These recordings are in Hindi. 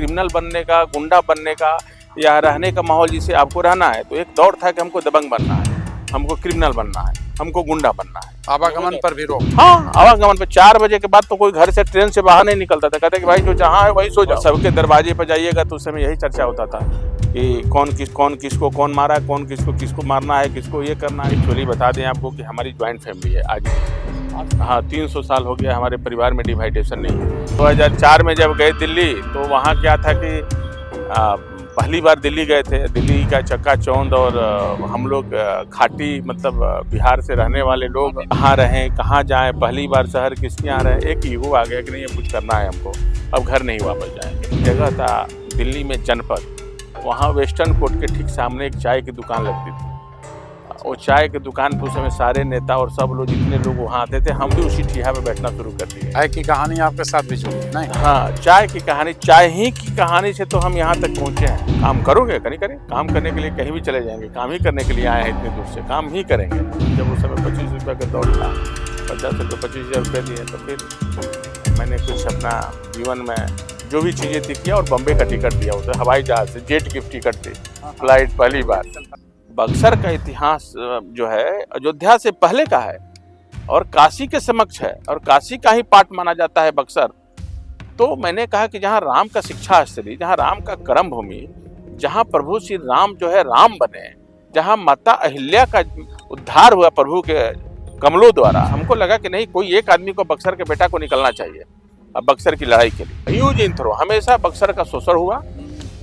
क्रिमिनल बनने का, गुंडा बनने का या रहने का माहौल जिसे आपको रहना है, तो एक दौर था कि हमको दबंग बनना है, हमको क्रिमिनल बनना है, हमको गुंडा बनना है। आवागमन पर भी रोक। हाँ, आवागमन पर 4 बजे के बाद तो कोई घर से ट्रेन से बाहर नहीं निकलता था। कहते कि भाई जो जहाँ है वहीं सो जाओ। सबके दरवाजे पर जाइएगा तो उस समय यही चर्चा होता था कि कौन किसको कौन मारा, कौन किसको मारना है, किसको ये करना है। एक्चुअली बता दें आपको कि हमारी ज्वाइंट फैमिली है आज। हाँ, 300 साल हो गया हमारे परिवार में डिवाइडेशन नहीं है। 2004 में जब गए दिल्ली तो वहाँ क्या था कि पहली बार दिल्ली गए थे। दिल्ली का चक्काचौंध और हम लोग खाटी मतलब बिहार से रहने वाले लोग कहाँ रहें, कहाँ जाएं, पहली बार शहर किसके यहाँ रहें, एक ईगो आ गया कि नहीं ये कुछ करना है हमको, अब घर नहीं वापस जाएंगे। जगह था दिल्ली में जनपद, वहाँ वेस्टर्न कोर्ट के ठीक सामने एक चाय की दुकान लगती थी। वो चाय की दुकान पर उस समय सारे नेता और सब लोग जितने लोग वहाँ आते थे, हम भी उसी ठिया में बैठना शुरू कर दिए। चाय की कहानी आपके साथ भी जुड़ी है? नहीं, हाँ, चाय की कहानी, चाय ही की कहानी से तो हम यहाँ तक पहुँचे हैं। काम करोगे कहीं करें, काम करने के लिए कहीं भी चले जाएंगे, काम ही करने के लिए आए हैं इतने दूर से, काम ही करेंगे। जब उस समय 25 रुपये का दौर था, 50 रुपये 25,000 रुपये दिए, तो फिर मैंने कुछ अपना जीवन में जो भी चीज़ें थी किया और बम्बे का टिकट दिया, उसे हवाई जहाज से जेट गिफ्ट टिकट थी, फ्लाइट पहली बार। बक्सर का इतिहास जो है अयोध्या से पहले का है और काशी के समक्ष है और काशी का ही पार्ट माना जाता है बक्सर। तो मैंने कहा कि जहाँ राम का शिक्षा स्थली, जहाँ राम का कर्म भूमि, जहाँ प्रभु श्री राम जो है राम बने, जहाँ माता अहिल्या का उद्धार हुआ प्रभु के कमलों द्वारा, हमको लगा कि नहीं, कोई एक आदमी को बक्सर के बेटा को निकलना चाहिए अब बक्सर की लड़ाई के लिए। यूज इन थ्रो हमेशा बक्सर का शोषण हुआ,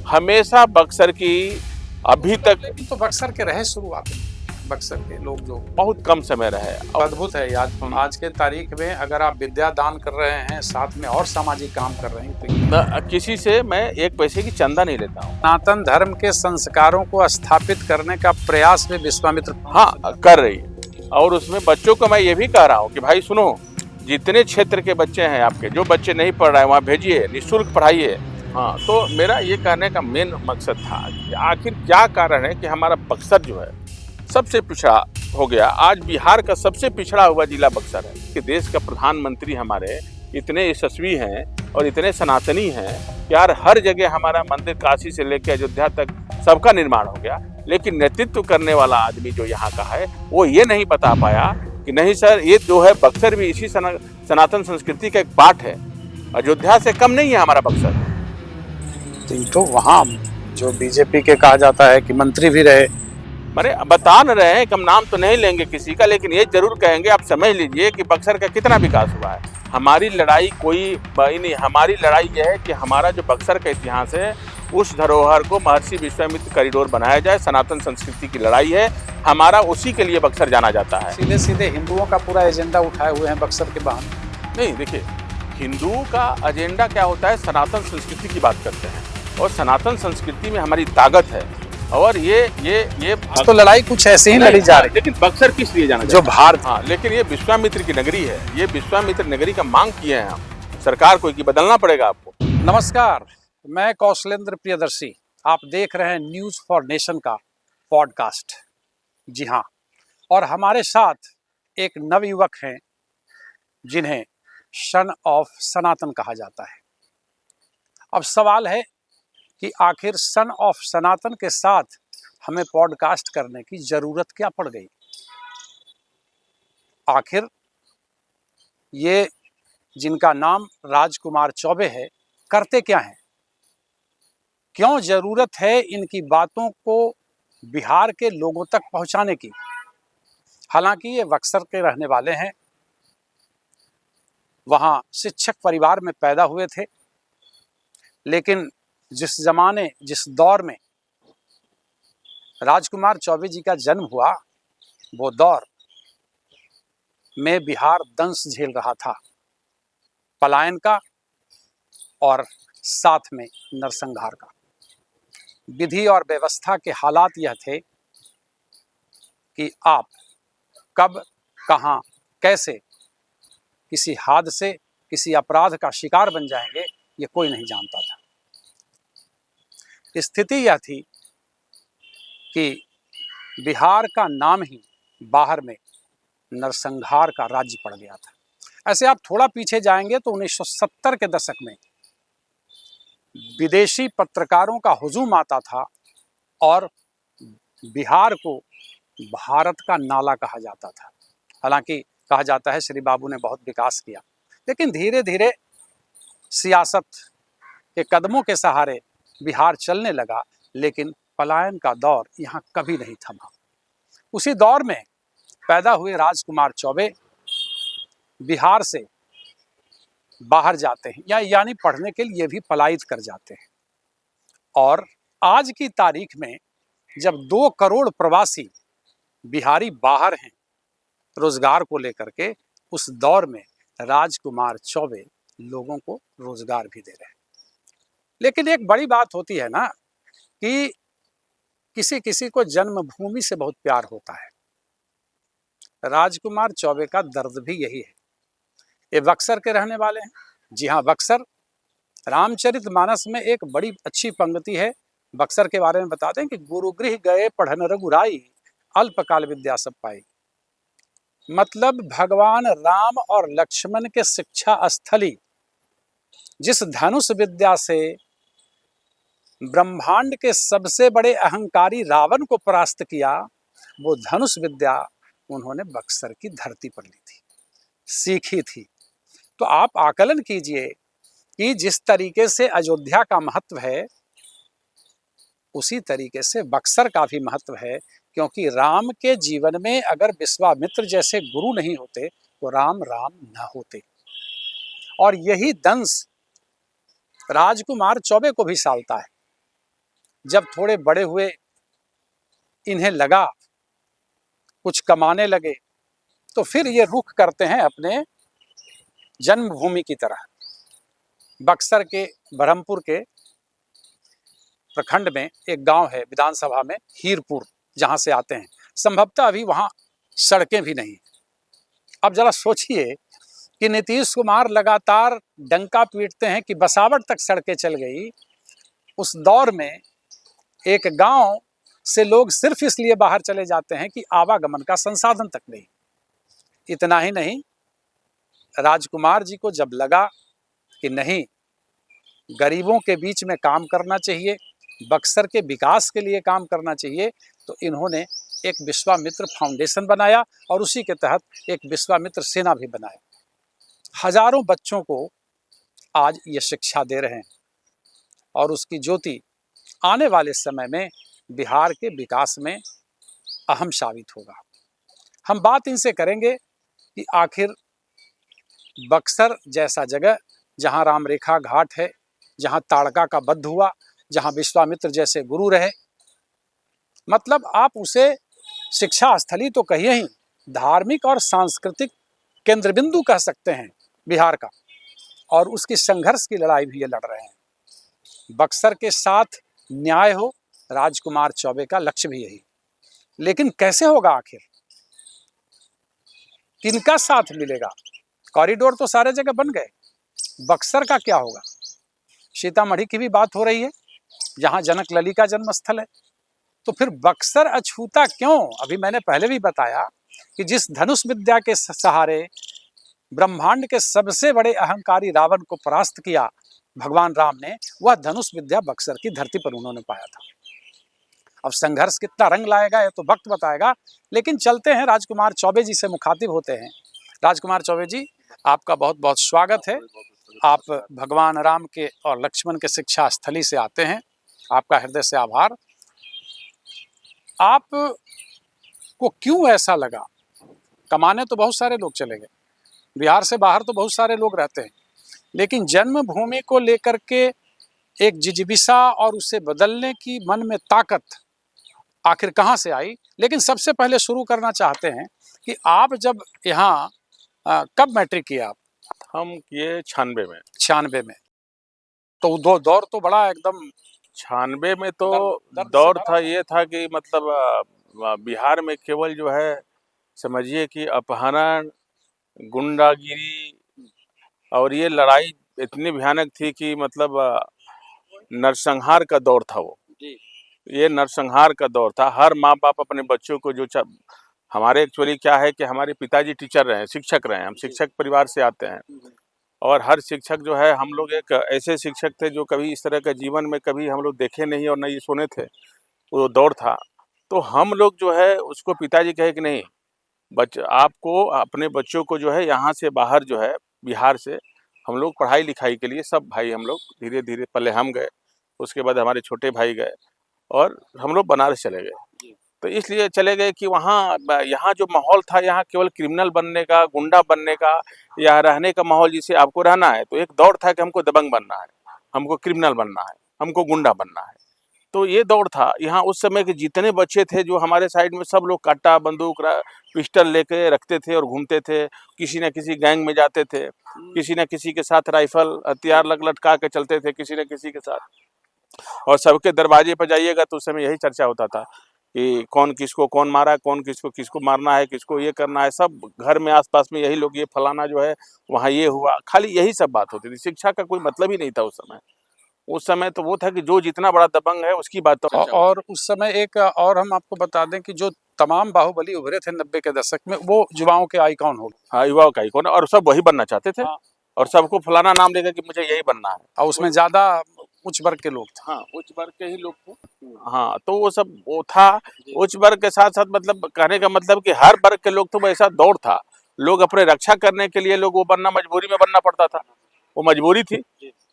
हमेशा बक्सर की अभी तक तो बक्सर के रहे शुरुआत में, बक्सर के लोग जो बहुत कम समय रहे। अद्भुत है। आज के तारीख में अगर आप विद्या दान कर रहे हैं, साथ में और सामाजिक काम कर रहे हैं, तो किसी से मैं एक पैसे की चंदा नहीं लेता हूँ। सनातन धर्म के संस्कारों को स्थापित करने का प्रयास में विश्वामित्र हाँ कर रही है। और उसमें बच्चों को मैं ये भी कह रहा हूँ कि भाई सुनो, जितने क्षेत्र के बच्चे हैं आपके, जो बच्चे नहीं पढ़ रहे हैं वहाँ भेजिए, निःशुल्क पढ़ाइए। हाँ, तो मेरा ये कहने का मेन मकसद था कि आखिर क्या कारण है कि हमारा बक्सर जो है सबसे पिछड़ा हो गया। आज बिहार का सबसे पिछड़ा हुआ जिला बक्सर है कि देश का प्रधानमंत्री हमारे इतने यशस्वी हैं और इतने सनातनी हैं कि यार हर जगह हमारा मंदिर, काशी से लेकर अयोध्या तक सबका निर्माण हो गया, लेकिन नेतृत्व करने वाला आदमी जो यहाँ का है वो ये नहीं बता पाया कि नहीं सर, ये जो है बक्सर भी इसी सनातन संस्कृति का एक पार्ट है, अयोध्या से कम नहीं है हमारा बक्सर। तो वहाँ जो बीजेपी के कहा जाता है कि मंत्री भी रहे, अरे बता न रहे हैं कि हम नाम तो नहीं लेंगे किसी का, लेकिन ये जरूर कहेंगे, आप समझ लीजिए कि बक्सर का कितना विकास हुआ है। हमारी लड़ाई कोई नहीं, हमारी लड़ाई यह है कि हमारा जो बक्सर का इतिहास है उस धरोहर को महर्षि विश्वामित्र कॉरिडोर बनाया जाए। सनातन संस्कृति की लड़ाई है हमारा, उसी के लिए बक्सर जाना जाता है। सीधे सीधे हिंदुओं का पूरा एजेंडा उठाए हुए हैं बक्सर के बाहर। नहीं, देखिए, हिंदुओं का एजेंडा क्या होता है, सनातन संस्कृति की बात करते हैं और सनातन संस्कृति में हमारी ताकत है। और ये तो लड़ाई कुछ ऐसे ही लड़ी जा रही है, लेकिन बक्सर किस लिए जाना जो भारत, हाँ, लेकिन ये विश्वामित्र की नगरी है, ये विश्वामित्र नगरी का मांग किए हैं हम सरकार को कि बदलना पड़ेगा आपको। नमस्कार, मैं कौशलेंद्र प्रियदर्शी, आप देख रहे हैं न्यूज फॉर नेशन का पॉडकास्ट। जी हाँ, और हमारे साथ एक नवयुवक हैं जिन्हें सन ऑफ सनातन कहा जाता है। अब सवाल है कि आखिर सन ऑफ सनातन के साथ हमें पॉडकास्ट करने की जरूरत क्या पड़ गई? आखिर ये जिनका नाम राजकुमार चौबे है करते क्या हैं? क्यों जरूरत है इनकी बातों को बिहार के लोगों तक पहुंचाने की? हालांकि ये बक्सर के रहने वाले हैं, वहाँ शिक्षक परिवार में पैदा हुए थे, लेकिन जिस दौर में राजकुमार चौबे जी का जन्म हुआ, वो दौर में बिहार दंश झेल रहा था, पलायन का और साथ में नरसंहार का। विधि और व्यवस्था के हालात यह थे कि आप कब, कहाँ, कैसे किसी हादसे, किसी अपराध का शिकार बन जाएंगे, ये कोई नहीं जानता था। स्थिति यह थी कि बिहार का नाम ही बाहर में नरसंहार का राज्य पड़ गया था। ऐसे आप थोड़ा पीछे जाएंगे तो 1970 के दशक में विदेशी पत्रकारों का हुजूम आता था और बिहार को भारत का नाला कहा जाता था। हालांकि कहा जाता है श्री बाबू ने बहुत विकास किया, लेकिन धीरे धीरे सियासत के कदमों के सहारे बिहार चलने लगा, लेकिन पलायन का दौर यहाँ कभी नहीं थमा। उसी दौर में पैदा हुए राजकुमार चौबे बिहार से बाहर जाते हैं, यानी पढ़ने के लिए भी पलायित कर जाते हैं। और आज की तारीख में जब 2 करोड़ प्रवासी बिहारी बाहर हैं रोजगार को लेकर के, उस दौर में राजकुमार चौबे लोगों को रोजगार भी दे रहे हैं। लेकिन एक बड़ी बात होती है ना कि किसी किसी को जन्मभूमि से बहुत प्यार होता है। राजकुमार चौबे का दर्द भी यही है। ये बक्सर के रहने वाले हैं। जी हाँ, बक्सर। रामचरितमानस में एक बड़ी अच्छी पंक्ति है बक्सर के बारे में, बता दें कि गुरुगृह गए पढ़न रघुराई, अल्पकाल विद्या सब पाई। मतलब भगवान राम और लक्ष्मण के शिक्षा स्थली, जिस धनुष विद्या से ब्रह्मांड के सबसे बड़े अहंकारी रावण को परास्त किया, वो धनुष विद्या उन्होंने बक्सर की धरती पर ली थी, सीखी थी। तो आप आकलन कीजिए कि जिस तरीके से अयोध्या का महत्व है, उसी तरीके से बक्सर का भी महत्व है, क्योंकि राम के जीवन में अगर विश्वामित्र जैसे गुरु नहीं होते तो राम राम न होते। और यही दंश राजकुमार चौबे को भी सालता है। जब थोड़े बड़े हुए, इन्हें लगा कुछ कमाने लगे, तो फिर ये रुख करते हैं अपने जन्मभूमि की तरह। बक्सर के बरहमपुर के प्रखंड में एक गांव है विधानसभा में, हीरपुर, जहां से आते हैं। संभवतः अभी वहां सड़कें भी नहीं। अब जरा सोचिए कि नीतीश कुमार लगातार डंका पीटते हैं कि बसावट तक सड़कें चल गई। उस दौर में एक गांव से लोग सिर्फ इसलिए बाहर चले जाते हैं कि आवागमन का संसाधन तक नहीं। इतना ही नहीं, राजकुमार जी को जब लगा कि नहीं, गरीबों के बीच में काम करना चाहिए, बक्सर के विकास के लिए काम करना चाहिए, तो इन्होंने एक विश्वामित्र फाउंडेशन बनाया और उसी के तहत एक विश्वामित्र सेना भी बनाया। हजारों बच्चों को आज ये शिक्षा दे रहे हैं और उसकी ज्योति आने वाले समय में बिहार के विकास में अहम साबित होगा। हम बात इनसे करेंगे कि आखिर बक्सर जैसा जगह, जहां रामरेखा घाट है, जहां ताड़का का वध हुआ, जहां विश्वामित्र जैसे गुरु रहे, मतलब आप उसे शिक्षा स्थली तो कहिए ही, धार्मिक और सांस्कृतिक केंद्र बिंदु कह सकते हैं बिहार का। और उसकी संघर्ष की लड़ाई भी ये लड़ रहे हैं। बक्सर के साथ न्याय हो, राजकुमार चौबे का लक्ष्य भी यही। लेकिन कैसे होगा आखिर, किनका साथ मिलेगा? कॉरिडोर तो सारे जगह बन गए, बक्सर का क्या होगा? सीतामढ़ी की भी बात हो रही है, जहां जनक लली का जन्म स्थल है। तो फिर बक्सर अछूता क्यों? अभी मैंने पहले भी बताया कि जिस धनुष विद्या के सहारे ब्रह्मांड के सबसे बड़े अहंकारी रावण को परास्त किया भगवान राम ने, वह धनुष विद्या बक्सर की धरती पर उन्होंने पाया था। अब संघर्ष कितना रंग लाएगा ये तो वक्त बताएगा, लेकिन चलते हैं, राजकुमार चौबे जी से मुखातिब होते हैं। राजकुमार चौबे जी, आपका बहुत बहुत स्वागत है। आप भगवान राम के और लक्ष्मण के शिक्षा स्थली से आते हैं, आपका हृदय से आभार। आप को क्यों ऐसा लगा? कमाने तो बहुत सारे लोग चले गए, बिहार से बाहर तो बहुत सारे लोग रहते हैं, लेकिन जन्मभूमि को लेकर के एक जिज्ञासा और उसे बदलने की मन में ताकत आखिर कहाँ से आई? लेकिन सबसे पहले शुरू करना चाहते हैं कि आप जब यहाँ कब मैट्रिक किया आप? हम किए 96 में। 96 में, तो दौर तो बड़ा एकदम 96 में तो दर्द दौर से था, ये था कि मतलब बिहार में केवल जो है समझिए कि अपहरण, गुंडागिरी और ये लड़ाई इतनी भयानक थी कि मतलब नरसंहार का दौर था वो। ये नरसंहार का दौर था। हर माँ बाप अपने बच्चों को जो हमारे एक्चुअली क्या है कि हमारे पिताजी टीचर रहे हैं, शिक्षक रहे हैं, हम शिक्षक परिवार से आते हैं, और हर शिक्षक जो है, हम लोग एक ऐसे शिक्षक थे जो कभी इस तरह का जीवन में कभी हम लोग देखे नहीं और न ये सुने थे, वो दौर था। तो हम लोग जो है उसको पिताजी कहे कि नहीं, आपको अपने बच्चों को जो है यहाँ से बाहर जो है बिहार से हम लोग पढ़ाई लिखाई के लिए सब भाई हम लोग धीरे धीरे, पहले हम गए, उसके बाद हमारे छोटे भाई गए और हम लोग बनारस चले गए। तो इसलिए चले गए कि वहाँ यहाँ जो माहौल था, यहाँ केवल क्रिमिनल बनने का, गुंडा बनने का या रहने का माहौल, जिसे आपको रहना है तो एक दौर था कि हमको दबंग बनना है, हमको क्रिमिनल बनना है, हमको गुंडा बनना है। तो ये दौर था। यहाँ उस समय के जितने बच्चे थे जो हमारे साइड में, सब लोग काटा बंदूक पिस्टल लेके रखते थे और घूमते थे, किसी न किसी गैंग में जाते थे, किसी न किसी के साथ राइफल हथियार लटका के चलते थे, किसी न किसी के साथ। और सबके दरवाजे पर जाइएगा तो उस समय यही चर्चा होता था कि कौन किसको कौन मारा, कौन किसको मारना है, किसको ये करना है। सब घर में आसपास में यही लोग, ये फलाना जो है वहाँ ये हुआ, खाली यही सब बात होती थी। शिक्षा का कोई मतलब ही नहीं था उस समय। उस समय तो वो था कि जो जितना बड़ा दबंग है उसकी बात तो और उस समय एक और हम आपको बता दें कि जो तमाम बाहुबली उभरे थे 90 के दशक में, वो युवाओं के आइकॉन हो गए। हाँ, युवाओं का आइकॉन, और सब वही बनना चाहते थे। हाँ। और सबको फलाना नाम देकर कि मुझे यही बनना है। और उसमें ज्यादा उच्च वर्ग के लोग थे। हाँ, उच्च वर्ग के ही लोग थे। हाँ, तो वो सब वो था। उच्च वर्ग के साथ साथ, मतलब कहने का मतलब कि हर वर्ग के लोग, तो वो ऐसा दौर था। लोग अपने रक्षा करने के लिए लोग वो बनना, मजबूरी में बनना पड़ता था, वो मजबूरी थी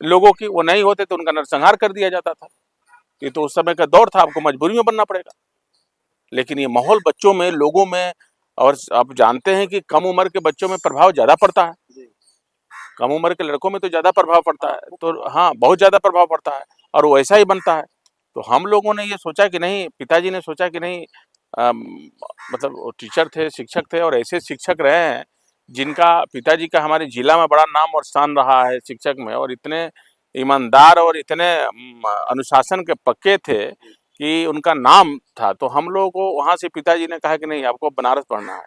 लोगों की। वो नहीं होते तो उनका नरसंहार कर दिया जाता था। ये तो उस समय का दौर था, आपको मजबूरी में बनना पड़ेगा। लेकिन ये माहौल बच्चों में, लोगों में, और आप जानते हैं कि कम उम्र के बच्चों में प्रभाव ज्यादा पड़ता है। कम उम्र के लड़कों में तो ज्यादा प्रभाव पड़ता है। तो हाँ, बहुत ज्यादा प्रभाव पड़ता है और वो ऐसा ही बनता है। तो हम लोगों ने ये सोचा कि नहीं, पिताजी ने सोचा कि नहीं, मतलब वो टीचर थे, शिक्षक थे, और ऐसे शिक्षक रहे हैं जिनका, पिताजी का हमारे जिला में बड़ा नाम और शान रहा है शिक्षक में, और इतने ईमानदार और इतने अनुशासन के पक्के थे कि उनका नाम था। तो हम लोगों को वहाँ से पिताजी ने कहा कि नहीं, आपको बनारस पढ़ना है।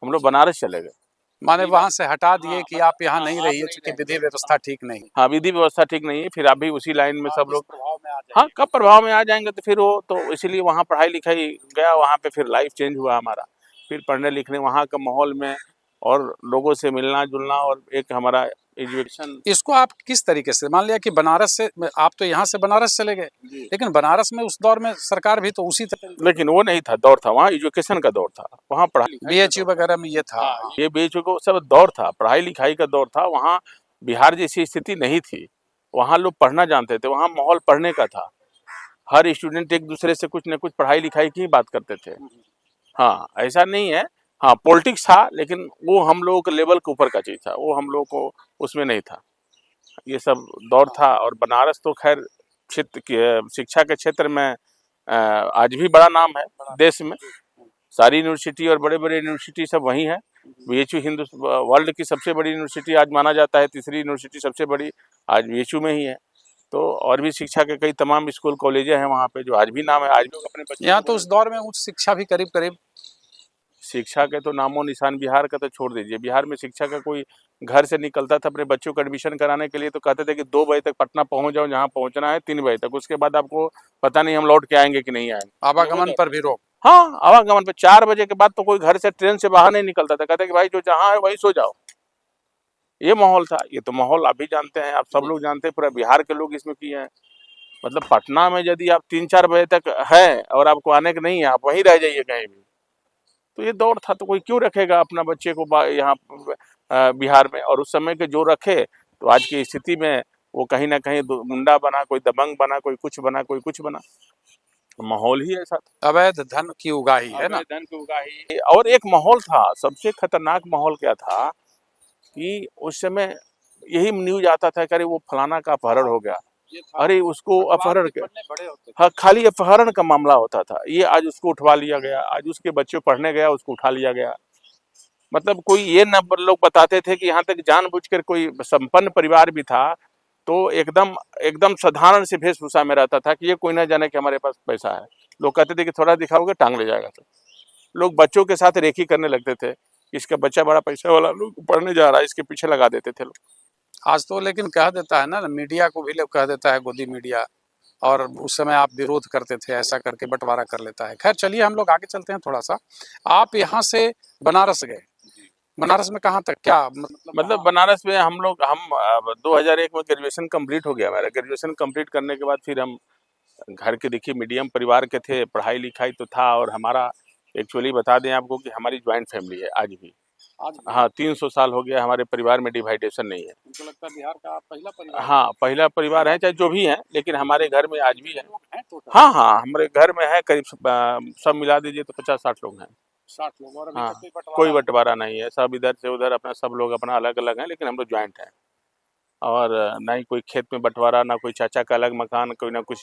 हम लोग बनारस चले गए। माने वहां से हटा दिए कि आप यहाँ नहीं रहिए, क्योंकि विधि व्यवस्था ठीक नहीं। हाँ, विधि व्यवस्था ठीक नहीं है, फिर अभी उसी लाइन में सब लोग प्रभाव में आ जाएंगे। हाँ, कब प्रभाव में आ जाएंगे तो फिर वो तो इसीलिए वहाँ पढ़ाई लिखाई गया, वहाँ पे फिर लाइफ चेंज हुआ हमारा। फिर पढ़ने लिखने वहाँ का माहौल में और लोगों से मिलना जुलना, और एक हमारा एजुकेशन। इसको आप किस तरीके से, मान लिया कि बनारस से आप तो यहाँ से बनारस चले गए, लेकिन बनारस में उस दौर में सरकार भी तो उसी तरह, लेकिन वो नहीं था दौर था, वहाँ एजुकेशन का दौर था, वहाँ पढ़ाई बीएचयू वगैरह में ये था। ये बीच को सब दौर था, पढ़ाई लिखाई का दौर था। वहाँ बिहार जैसी स्थिति नहीं थी, वहाँ लोग पढ़ना जानते थे, वहाँ माहौल पढ़ने का था। हर स्टूडेंट एक दूसरे से कुछ न कुछ पढ़ाई लिखाई की बात करते थे। हाँ, ऐसा नहीं है। हाँ, पॉलिटिक्स था, लेकिन वो हम लोगों के लेवल के ऊपर का चीज था, वो हम लोगों को उसमें नहीं था। ये सब दौर था। और बनारस तो खैर क्षेत्र शिक्षा के क्षेत्र में आज भी बड़ा नाम है देश में। सारी यूनिवर्सिटी और बड़े बड़े यूनिवर्सिटी सब वहीं है। बीएचयू हिंदू वर्ल्ड की सबसे बड़ी यूनिवर्सिटी आज माना जाता है, तीसरी यूनिवर्सिटी सबसे बड़ी आज बीएचयू में ही है। तो और भी शिक्षा के कई तमाम स्कूल कॉलेजें हैं वहाँ पे, जो आज भी नाम है। आज लोग अपने बच्चे यहाँ तो उस दौर में उच्च शिक्षा भी करीब करीब, शिक्षा के तो नामो निशान बिहार का तो छोड़ दीजिए। बिहार में शिक्षा का कोई घर से निकलता था अपने बच्चों को एडमिशन कराने के लिए तो कहते थे कि 2 बजे तक पटना पहुंच जाओ, जहाँ पहुंचना है 3 बजे तक, उसके बाद आपको पता नहीं हम लौट के आएंगे कि नहीं आएंगे। आवागमन पर भी रोक। हाँ, आवागमन पे 4 बजे के बाद तो कोई घर से, ट्रेन से बाहर नहीं निकलता था। कहते कि भाई जो जहाँ है वहीं सो जाओ। ये माहौल था। ये तो माहौल आप भी जानते हैं, आप सब लोग जानते हैं, पूरा बिहार के लोग इसमें किए हैं। मतलब पटना में यदि आप 3-4 बजे तक है और आपको आने का नहीं है, आप वहीं रह जाइए कहीं भी। तो ये दौर था। तो कोई क्यों रखेगा अपना बच्चे को यहाँ बिहार में। और उस समय के जो रखे, तो आज की स्थिति में वो कहीं ना कहीं गुंडा बना, कोई दबंग बना, कोई कुछ बना, कोई कुछ बना। माहौल ही ऐसा था। अवैध धन की उगाही है ना। धन की उगाही। और एक माहौल था, सबसे खतरनाक माहौल क्या था कि उस समय यही न्यूज आता था कि अरे वो फलाना का अपहरण हो गया, अरे उसको अपहरण के, हाँ, खाली अपहरण का मामला होता था। ये आज उसको उठवा लिया गया, आज उसके बच्चे पढ़ने गया उसको उठा लिया गया। मतलब कोई ये न लोग बताते थे कि यहाँ तक जानबूझकर कोई संपन्न परिवार भी था तो एकदम एकदम साधारण से वेशभूषा में रहता था कि ये कोई ना जाने कि हमारे पास पैसा है। लोग कहते थे कि थोड़ा दिखाओगे टांग ले जाएगा। तो लोग बच्चों के साथ रेकी करने लगते थे, इसका बच्चा बड़ा पैसा वाला, लोग पढ़ने जा रहा है, इसके पीछे लगा देते थे लोग। आज तो लेकिन कह देता है ना, मीडिया को भी लोग कह देता है गोदी मीडिया, और उस समय आप विरोध करते थे, ऐसा करके बंटवारा कर लेता है। खैर चलिए हम लोग आगे चलते हैं थोड़ा सा। आप यहाँ से बनारस गए, बनारस में कहाँ तक, क्या मतलब बनारस में हम 2001 में ग्रेजुएशन कंप्लीट हो गया मेरा। ग्रेजुएशन कंप्लीट करने के बाद फिर हम घर के, देखिए मीडियम परिवार के थे, पढ़ाई लिखाई तो था, और हमारा एक्चुअली बता दें आपको कि हमारी ज्वाइंट फैमिली है आज भी। हाँ, 300 साल हो गया हमारे परिवार में डिवाइडेशन नहीं है। मुझे लगता है बिहार का पहला परिवार। हाँ, पहला परिवार है, चाहे जो भी है, लेकिन हमारे घर में आज भी है। है टोटल हाँ हाँ, हमारे घर में है करीब सब मिला दीजिए तो 50-60 लोग हैं। 60 लोग, और अभी हाँ, तक कोई बंटवारा नहीं है, सब इधर से उधर अपना, सब लोग अपना अलग अलग हैं, लेकिन हम लोग ज्वाइंट हैं। और ना ही कोई खेत में बंटवारा, ना कोई चाचा का अलग मकान, कोई ना कुछ,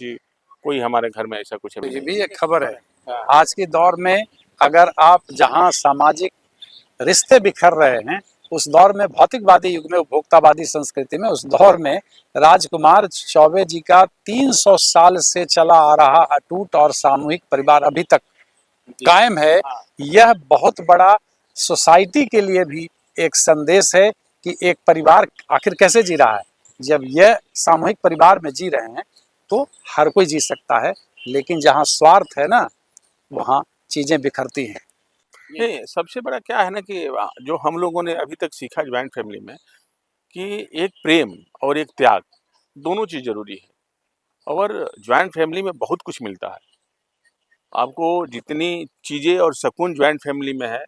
कोई हमारे घर में ऐसा कुछ अभी ये नहीं। भी एक खबर है। हाँ। आज के दौर में अगर आप जहां सामाजिक रिश्ते बिखर रहे हैं, उस दौर में, भौतिकवादी युग में, उपभोक्तावादी संस्कृति में, उस दौर में राजकुमार चौबे जी का 300 साल से चला आ रहा अटूट और सामूहिक परिवार अभी तक कायम है। यह बहुत बड़ा सोसाइटी के लिए भी एक संदेश है कि एक परिवार आखिर कैसे जी रहा है। जब यह सामूहिक परिवार में जी रहे हैं तो हर कोई जी सकता है, लेकिन जहाँ स्वार्थ है ना, वहाँ चीजें बिखरती हैं। नहीं, सबसे बड़ा क्या है ना कि जो हम लोगों ने अभी तक सीखा ज्वाइंट फैमिली में, कि एक प्रेम और एक त्याग, दोनों चीज जरूरी है। और ज्वाइंट फैमिली में बहुत कुछ मिलता है आपको, जितनी चीजें और सुकून ज्वाइंट फैमिली में है,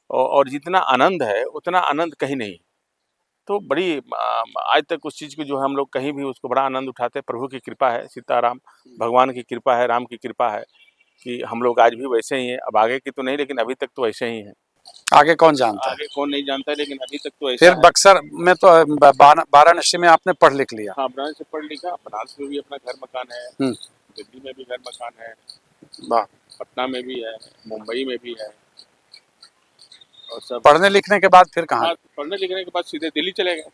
और जितना आनंद है उतना आनंद कहीं नहीं। तो बड़ी आज तक उस चीज की जो है हम लोग कहीं भी उसको बड़ा आनंद उठाते हैं। प्रभु की कृपा है, सीताराम भगवान की कृपा है, राम की कृपा है कि हम लोग आज भी वैसे ही हैं। अब आगे की तो नहीं, लेकिन अभी तक तो ऐसे ही हैं। आगे कौन जानता है। आगे कौन नहीं जानता है, लेकिन अभी तक तो ऐसा फिर है। बक्सर में तो वाराणसी में आपने पढ़ लिख लिया। हाँ, बनारस से पढ़ लिखा, बनारस में भी अपना घर मकान है, दिल्ली में भी घर मकान है, वाह। पटना में भी है, मुंबई में भी है, और सब। पढ़ने लिखने के बाद फिर कहाँ? हाँ, पढ़ने लिखने के बाद सीधे दिल्ली चले गए।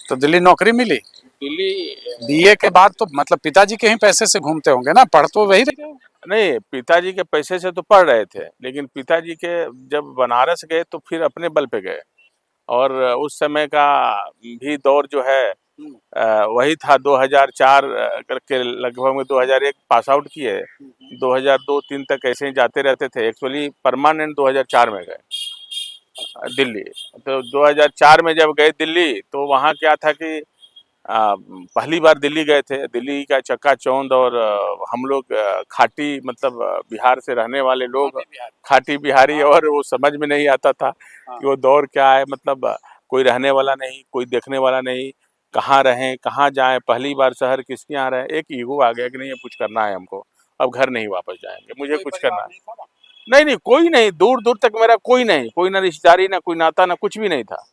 तो दिल्ली नौकरी मिली? दिल्ली बीए के बाद तो मतलब पिताजी के ही पैसे से घूमते होंगे ना, पढ़ तो वही रहे। नहीं, पिताजी के पैसे से तो पढ़ रहे थे, लेकिन पिताजी के जब बनारस गए तो फिर अपने बल पे गए। और उस समय का भी दौर जो है वही था, 2004 करके लगभग में 2001 पास आउट किए, 2002-3 तक ऐसे ही जाते रहते थे। एक्चुअली परमानेंट 2004 में गए दिल्ली। तो 2004 में जब गए दिल्ली, तो वहाँ क्या था कि पहली बार दिल्ली गए थे। दिल्ली का चक्काचौंध, और हम लोग खाटी, मतलब बिहार से रहने वाले लोग, खाटी बिहारी, और वो समझ में नहीं आता था कि वो दौर क्या है। मतलब कोई रहने वाला नहीं, कोई देखने वाला नहीं, कहाँ रहें कहाँ जाएं, पहली बार शहर किसके यहाँ रहें। एक ईगो आ गया कि नहीं, ये कुछ करना है हमको, अब घर नहीं वापस जाएंगे, मुझे कुछ करना है। नहीं नहीं, कोई नहीं, दूर दूर तक मेरा कोई नहीं, कोई ना रिश्तेदारी, ना कोई नाता, ना कुछ भी नहीं था।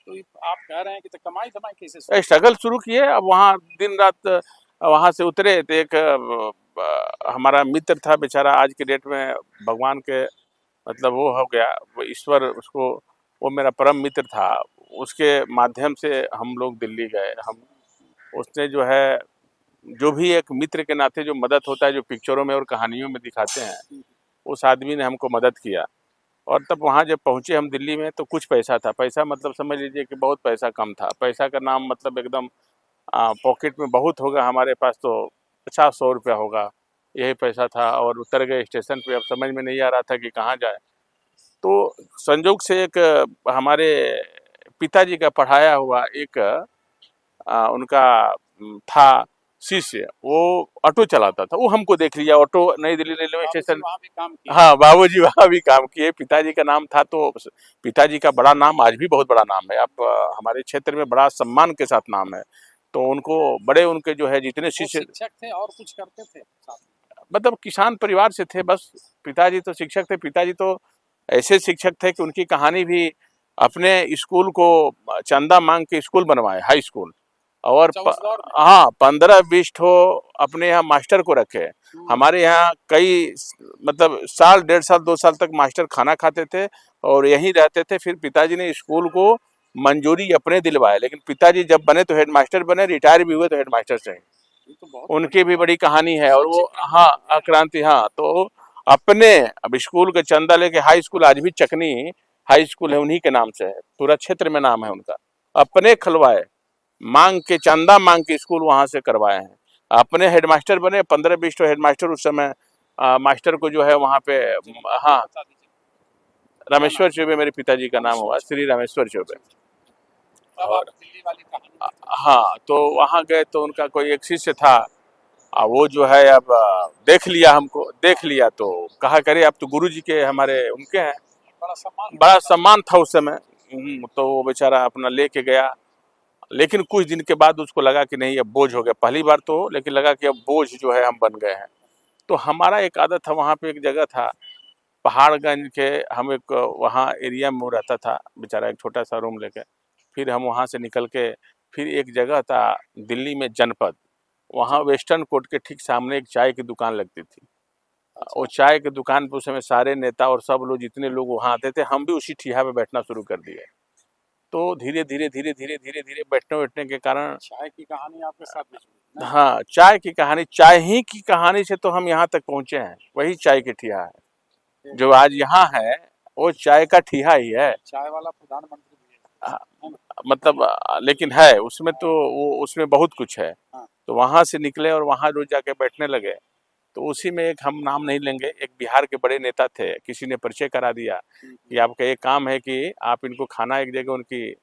तो आप कह रहे हैं कि तो कमाई धमाई कैसे? स्ट्रगल शुरू किए। अब वहाँ दिन रात वहाँ से उतरे तो एक हमारा मित्र था बेचारा, आज के डेट में भगवान के, मतलब वो हो गया, वो ईश्वर उसको, वो मेरा परम मित्र था। उसके माध्यम से हम लोग दिल्ली गए। हम, उसने जो है, जो भी एक मित्र के नाते जो मदद होता है, जो पिक्चरों में और कहानियों में दिखाते हैं, उस आदमी ने हमको मदद किया। और तब वहाँ जब पहुँचे हम दिल्ली में, तो कुछ पैसा था, पैसा मतलब समझ लीजिए कि बहुत पैसा कम था। पैसा का नाम मतलब एकदम पॉकेट में बहुत होगा, हमारे पास तो 50-100 रुपया होगा, यही पैसा था। और उतर गए स्टेशन पे, अब समझ में नहीं आ रहा था कि कहाँ जाए। तो संजोग से एक हमारे पिताजी का पढ़ाया हुआ एक उनका था शिष्य, वो ऑटो चलाता था, वो हमको देख लिया। ऑटो नई दिल्ली रेलवे स्टेशन, हाँ, बाबूजी वहाँ भी काम किए। पिताजी का नाम था, तो पिताजी का बड़ा नाम, आज भी बहुत बड़ा नाम है। आप हमारे क्षेत्र में बड़ा सम्मान के साथ नाम है। तो उनको बड़े, उनके जो है जितने शिष्य, शिक्षक थे और कुछ करते थे, मतलब किसान परिवार से थे बस। पिताजी तो शिक्षक थे। पिताजी तो ऐसे शिक्षक थे कि उनकी कहानी भी, अपने स्कूल को चंदा मांग के स्कूल बनवाए, हाई स्कूल। और हाँ, 15-20 ठो अपने यहाँ मास्टर को रखे। हमारे यहाँ कई, मतलब साल, 1.5 साल 2 साल तक मास्टर खाना खाते थे और यहीं रहते थे। फिर पिताजी ने स्कूल को मंजूरी अपने दिलवाए, लेकिन पिताजी जब बने तो हेडमास्टर बने, रिटायर भी हुए तो हेडमास्टर से। उनकी भी बड़ी कहानी है। और वो, हाँ, आक्रांति, हाँ। तो अपने, अब स्कूल का चंदा लेके, हाई स्कूल आज भी चकनी हाई स्कूल है, उन्हीं के नाम से है, पूरा क्षेत्र में नाम है उनका। अपने खलवाए, मांग के, चंदा मांग के स्कूल वहां से करवाए हैं। अपने हेडमास्टर बने, 15-20 हेडमास्टर उस समय मास्टर को जो है वहां पे, हाँ, रामेश्वर चौबे मेरे पिताजी का नाम हुआ, श्री रामेश्वर चौबे। अब आप दिल्ली वाली कहानी बताइए। हाँ, तो वहाँ गए तो उनका कोई एक शिष्य था, वो जो है अब देख लिया हमको, देख लिया तो कहा करे अब तो गुरु जी के हमारे उनके हैं, बड़ा सम्मान था उस समय। तो वो बेचारा अपना लेके गया, लेकिन कुछ दिन के बाद उसको लगा कि नहीं अब बोझ हो गया, पहली बार तो, लेकिन लगा कि अब बोझ जो है हम बन गए हैं। तो हमारा एक आदत था, वहाँ पे एक जगह था पहाड़गंज के, हम एक वहाँ एरिया में वो रहता था बेचारा, एक छोटा सा रूम लेके। फिर हम वहाँ से निकल के फिर एक जगह था दिल्ली में जनपद, वहाँ वेस्टर्न कोर्ट के ठीक सामने एक चाय की दुकान लगती थी। वो चाय की दुकान पे उस समय सारे नेता और सब लोग जितने लोग वहाँ आते थे, हम भी उसी ठिया पे बैठना शुरू कर दिए। तो धीरे धीरे धीरे धीरे धीरे धीरे बैठने बैठने के कारण चाय की कहानी आपके साथ भी जुड़ी ना? हाँ, चाय की कहानी, चाय ही की कहानी से तो हम यहाँ तक पहुँचे हैं। वही चाय की ठिया है जो आज यहाँ है, वो चाय का ठिया ही है। चाय वाला प्रधानमंत्री भी है। मतलब लेकिन है उसमें तो, वो उसमें बहुत कुछ है। हाँ। तो वहां से निकले और वहां रोज जाके बैठने लगे। तो उसी में एक, हम नाम नहीं लेंगे, एक बिहार के बड़े नेता थे, किसी ने परिचय करा दिया कि आपका एक काम है कि आप इनको खाना, एक जगह उनकी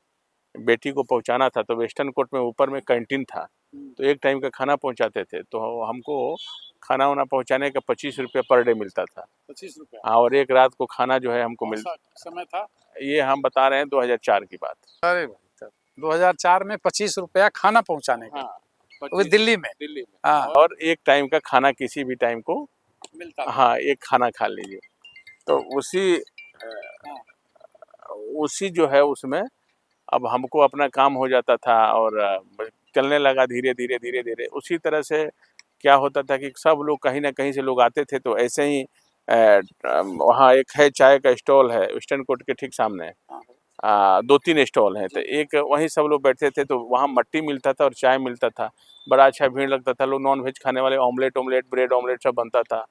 बेटी को पहुंचाना था। तो वेस्टर्न कोर्ट में ऊपर में कैंटीन था, तो एक टाइम का खाना पहुंचाते थे। तो हमको खाना वाना पहुंचाने का 25 रुपये पर डे मिलता था। 25 रुपया? हाँ, और एक रात को खाना जो है हमको कौन सा समय था? ये हम बता रहे हैं 2004 की बात। अरे भाई, 2004 में 25 रुपया खाना पहुंचाने का। हाँ, वो दिल्ली में। दिल्ली में। हाँ। और एक टाइम का खाना किसी भी टाइम को मिलता था। हाँ, एक खाना खा लीजिए। तो उसी जो है उसमें अब हमको अपना काम हो जाता था और चलने लगा धीरे धीरे धीरे धीरे। उसी तरह से क्या होता था कि सब लोग कहीं ना कहीं से लोग आते थे, तो ऐसे ही वहाँ एक है चाय का स्टॉल है वेस्टर्न कोर्ट के ठीक सामने, 2-3 स्टॉल हैं। तो एक वहीं सब लोग बैठते थे, तो वहाँ मट्टी मिलता था और चाय मिलता था, बड़ा अच्छा भीड़ लगता था। लोग नॉन वेज खाने वाले, ऑमलेट ऑमलेट ब्रेड ऑमलेट सब बनता था,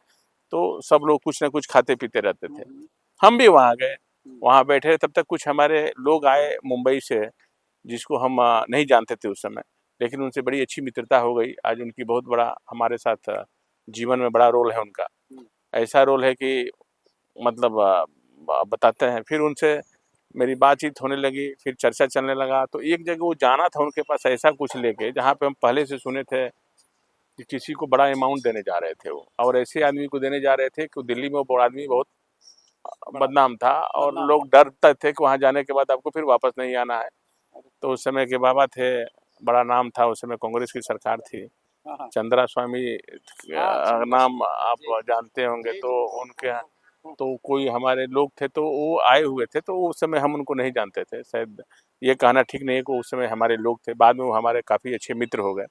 तो सब लोग कुछ ना कुछ खाते पीते रहते थे। हम भी वहाँ गए, वहाँ बैठे, तब तक कुछ हमारे लोग आए मुंबई से, जिसको हम नहीं जानते थे उस समय, लेकिन उनसे बड़ी अच्छी मित्रता हो गई। आज उनकी बहुत बड़ा हमारे साथ जीवन में बड़ा रोल है उनका। ऐसा रोल है कि मतलब बताते हैं। फिर उनसे मेरी बातचीत होने लगी, फिर चर्चा चलने लगा। तो एक जगह वो जाना था उनके पास ऐसा कुछ लेके, जहाँ पे हम पहले से सुने थे कि किसी को बड़ा अमाउंट देने जा रहे थे वो, और ऐसे आदमी को देने जा रहे थे कि दिल्ली में वो बड़ा आदमी बहुत बदनाम था, और लोग डरते थे कि वहाँ जाने के बाद आपको फिर वापस नहीं आना है। तो उस समय के बाबा थे, बड़ा नाम था, उस समय कांग्रेस की सरकार थी, चंद्रा स्वामी नाम आप जानते होंगे। तो उनके यहाँ तो कोई हमारे लोग थे, तो वो आए हुए थे। तो उस समय हम उनको नहीं जानते थे, शायद ये कहना ठीक नहीं है कि उस समय हमारे लोग थे, बाद में वो हमारे काफ़ी अच्छे मित्र हो गए।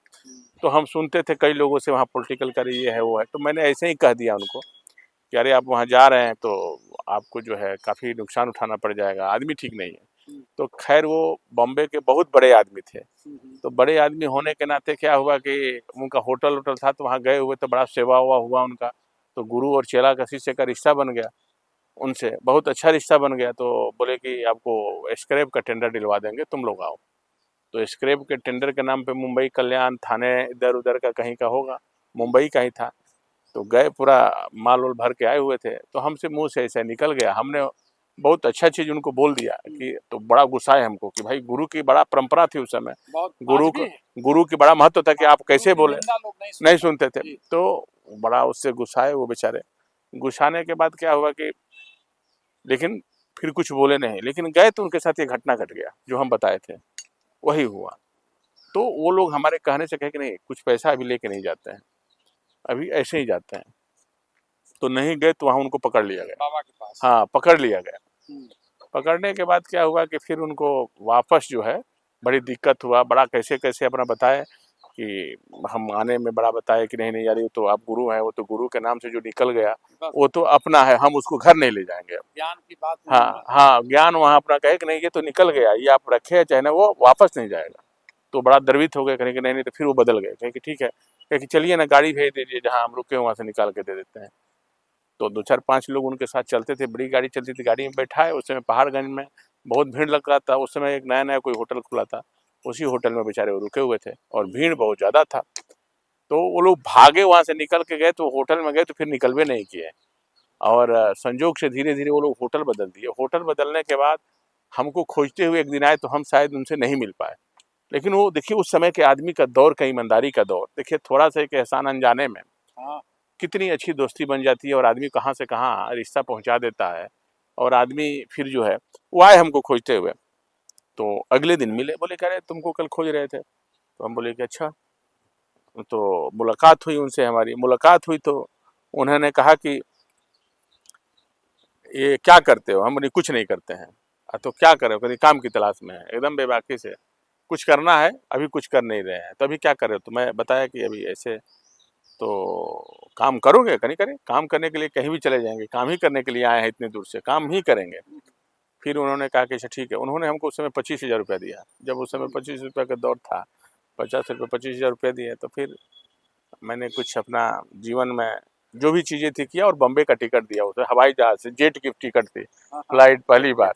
तो हम सुनते थे कई लोगों से वहाँ पॉलिटिकल कर ये है वो है, तो मैंने ऐसे ही कह दिया उनको कि अरे आप वहाँ जा रहे हैं तो आपको जो है काफ़ी नुकसान उठाना पड़ जाएगा, आदमी ठीक नहीं है। तो खैर वो बॉम्बे के बहुत बड़े आदमी थे, तो बड़े आदमी होने के नाते क्या हुआ कि उनका होटल वोटल था, तो वहाँ गए हुए तो बड़ा सेवा हुआ हुआ उनका। तो गुरु और चेला का शिष्य का रिश्ता बन गया, उनसे बहुत अच्छा रिश्ता बन गया। तो बोले कि आपको स्क्रैप का टेंडर दिलवा देंगे, तुम लोग आओ। तो स्क्रैप के टेंडर के नाम पे मुंबई कल्याण थाने इधर उधर का कहीं का होगा, मुंबई का ही था। तो गए, पूरा माल वाल भर के आए हुए थे, तो हमसे मुंह से ऐसा निकल गया। हमने बहुत अच्छा चीज उनको बोल दिया कि, तो बड़ा गुस्सा है हमको कि भाई गुरु की बड़ा परंपरा थी उस समय, गुरु की बड़ा महत्व था कि आप कैसे बोले, नहीं सुनते थे। तो बड़ा उससे गुस्साए वो बेचारे। गुस्साने के बाद क्या हुआ कि, लेकिन फिर कुछ बोले नहीं, लेकिन गए तो उनके साथ ये घटना घट गया जो हम बताए थे, वही हुआ। तो वो लोग हमारे कहने से कहे कि नहीं कुछ पैसा अभी लेके नहीं जाते हैं, अभी ऐसे ही जाते हैं। तो नहीं गए, तो वहाँ उनको पकड़ लिया गया बाबा के पास। हाँ, पकड़ लिया गया। पकड़ने के बाद क्या हुआ कि फिर उनको वापस जो है बड़ी दिक्कत हुआ, बड़ा कैसे कैसे अपना बताए कि हम आने में बड़ा बताए कि नहीं नहीं यार, ये तो आप गुरु हैं, वो तो गुरु के नाम से जो निकल गया वो तो अपना है, हम उसको घर नहीं ले जाएंगे। ज्ञान की बात। हाँ हाँ, ज्ञान वहाँ अपना कहे कि नहीं ये तो निकल गया, ये आप रखे चाहे ना, वो वापस नहीं जाएगा। तो बड़ा द्रवित हो गए, कहें कि नहीं नहीं। तो फिर वो बदल गए, कहे कि ठीक है, कहे कि चलिए ना गाड़ी भेज दीजिए, जहाँ हम रुके वहाँ से निकाल के दे देते हैं। तो 2-4-5 लोग उनके साथ चलते थे, बड़ी गाड़ी चलती थी, गाड़ी में बैठा है। उस समय पहाड़गंज में बहुत भीड़ लग रहा था, उस समय एक नया नया कोई होटल खुला था, उसी होटल में बेचारे वो रुके हुए थे और भीड़ बहुत ज़्यादा था। तो वो लोग भागे, वहाँ से निकल के गए, तो होटल में गए तो फिर निकलवे नहीं किए। और संजोग से धीरे धीरे वो लोग होटल बदल दिए। होटल बदलने के बाद हमको खोजते हुए एक दिन आए तो हम शायद उनसे नहीं मिल पाए। लेकिन वो देखिए उस समय के आदमी का दौर का ईमानदारी का दौर, देखिए थोड़ा सा एक एहसान अनजाने में कितनी अच्छी दोस्ती बन जाती है और आदमी कहाँ से कहाँ रिश्ता पहुंचा देता है। और आदमी फिर जो है वो आए हमको खोजते हुए, तो अगले दिन मिले, बोले कह रहे तुमको कल खोज रहे थे। तो हम बोले कि अच्छा। तो मुलाकात हुई उनसे, हमारी मुलाकात हुई तो उन्होंने कहा कि ये क्या करते हो? हम बोले कुछ नहीं करते हैं। तो क्या कर रहे हो? कहते काम की तलाश में है। एकदम बेबाकी से, कुछ करना है, अभी कुछ कर नहीं रहे हैं। तो अभी क्या कर रहे हो? तो मैं बताया कि अभी ऐसे। तो काम करोगे? नहीं करें, काम करने के लिए कहीं भी चले जाएंगे, काम ही करने के लिए आए हैं इतने दूर से, काम ही करेंगे। फिर उन्होंने कहा कि अच्छा ठीक है। उन्होंने हमको उस समय 25,000 रुपया दिया। जब उस समय 25 रुपये का दौर था, 50 रुपये 25,000 रुपये दिए। तो फिर मैंने कुछ अपना जीवन में जो भी चीज़ें थी किया और बॉम्बे का टिकट दिया उसे, हवाई जहाज से, जेट की टिकट थी, फ्लाइट पहली बार।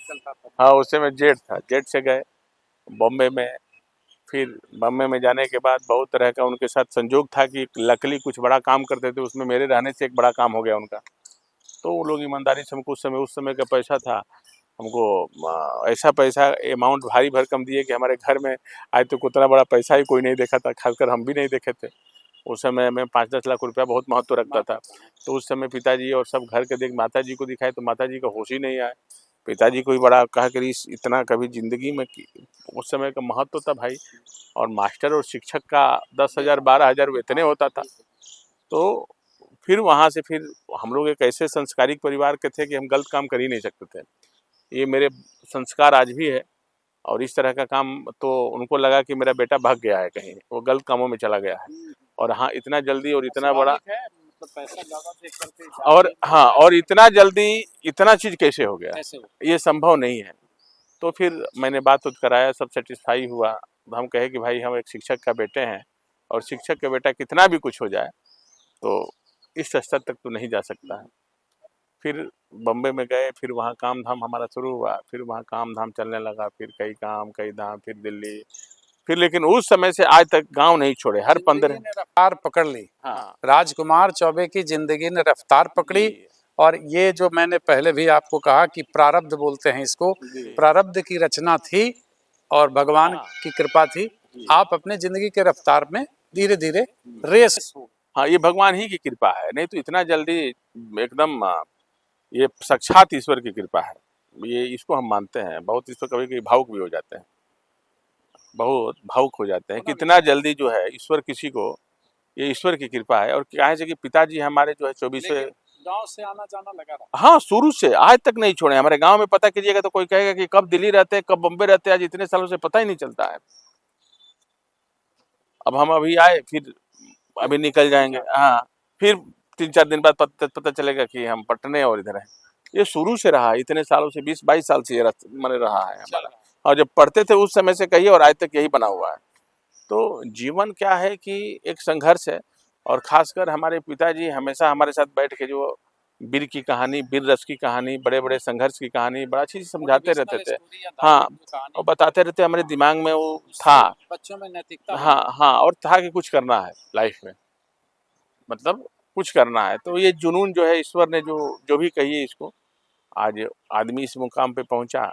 हाँ उस समय जेट था, जेट से गए बॉम्बे में। फिर बॉम्बे में जाने के बाद बहुत तरह का उनके साथ संजोग था कि लकली कुछ बड़ा काम करते थे, उसमें मेरे रहने से एक बड़ा काम हो गया उनका। तो वो लोग ईमानदारी से हमको उस समय का पैसा था, हमको ऐसा पैसा अमाउंट भारी भरकम दिए कि हमारे घर में आज तक उतना बड़ा पैसा ही कोई नहीं देखा था, खासकर हम भी नहीं देखे थे। उस समय में 5-10 लाख रुपया बहुत महत्व रखता था। तो उस समय पिताजी और सब घर के देख माता जी को दिखाए तो माता जी का होश ही नहीं आया। पिताजी को भी बड़ा कहा कि इतना कभी जिंदगी में, उस समय का महत्व था भाई। और मास्टर और शिक्षक का 10,000 12,000 वेतने होता था। तो फिर वहाँ से फिर हम लोग एक ऐसे संस्कारिक परिवार के थे कि हम गलत काम कर ही नहीं सकते थे। ये मेरे संस्कार आज भी है। और इस तरह का काम तो उनको लगा कि मेरा बेटा भाग गया है कहीं, वो गलत कामों में चला गया है। और हाँ इतना जल्दी और इतना बड़ा, मतलब पैसा ज्यादा देख करके और हाँ और इतना जल्दी इतना चीज कैसे हो गया, ये संभव नहीं है। तो फिर मैंने बात कराया, सब सेटिस्फाई हुआ। हम कहे कि भाई हम एक शिक्षक का बेटे हैं और शिक्षक का बेटा कितना भी कुछ हो जाए तो इस स्तर तक तो नहीं जा सकता है। फिर बम्बई में गए, फिर वहाँ काम धाम हमारा शुरू हुआ, फिर वहाँ काम धाम चलने लगा, फिर कई काम कई धाम, फिर दिल्ली, फिर लेकिन उस समय से आज तक गांव नहीं छोड़े। हर 15 रफ्तार पकड़ ली। हाँ राजकुमार चौबे की जिंदगी ने रफ्तार पकड़ी। और ये जो मैंने पहले भी आपको कहा कि प्रारब्ध बोलते हैं इसको, प्रारब्ध की रचना थी और भगवान की कृपा थी। आप अपने जिंदगी के रफ्तार में धीरे धीरे रेस। हाँ ये भगवान ही की कृपा है, नहीं तो इतना जल्दी एकदम ये साक्षात ईश्वर की कृपा है। ये इसको हम मानते हैं। बहुत इस पर कभी कभी भावुक भी हो जाते हैं, बहुत भावुक हो जाते हैं। कितना जल्दी जो है ईश्वर किसी को, ये ईश्वर की कृपा है। और क्या है कि पिताजी हमारे जो है 24वें गांव से आना जाना लगा रहा। हाँ शुरू से आज तक नहीं छोड़े। हमारे गांव में पता कीजिएगा तो कोई कहेगा कि कब दिल्ली रहते हैं कब बम्बे रहते हैं, आज इतने सालों से पता ही नहीं चलता है। अब हम अभी आए, फिर अभी निकल जाएंगे। हाँ फिर 3-4 दिन बाद पता चलेगा कि हम पटने और इधर हैं। ये शुरू से रहा, इतने सालों से 20-22 साल से ये मैंने रहा है हमारा। और जब पढ़ते थे उस समय से कहिए और आज तक यही बना हुआ है। तो जीवन क्या है कि एक संघर्ष है। और खासकर हमारे पिताजी हमेशा हमारे साथ बैठ के जो वीर की कहानी, वीर रस की कहानी, बड़े बड़े संघर्ष की कहानी बड़ा अच्छी समझाते रहते थे। हाँ और बताते रहते, हमारे दिमाग में वो था बच्चों में नैतिकता। हाँ हाँ और था कि कुछ करना है लाइफ में, मतलब कुछ करना है। तो ये जुनून जो है ईश्वर ने जो जो भी कहिए इसको, आज आदमी इस मुकाम पे पहुंचा।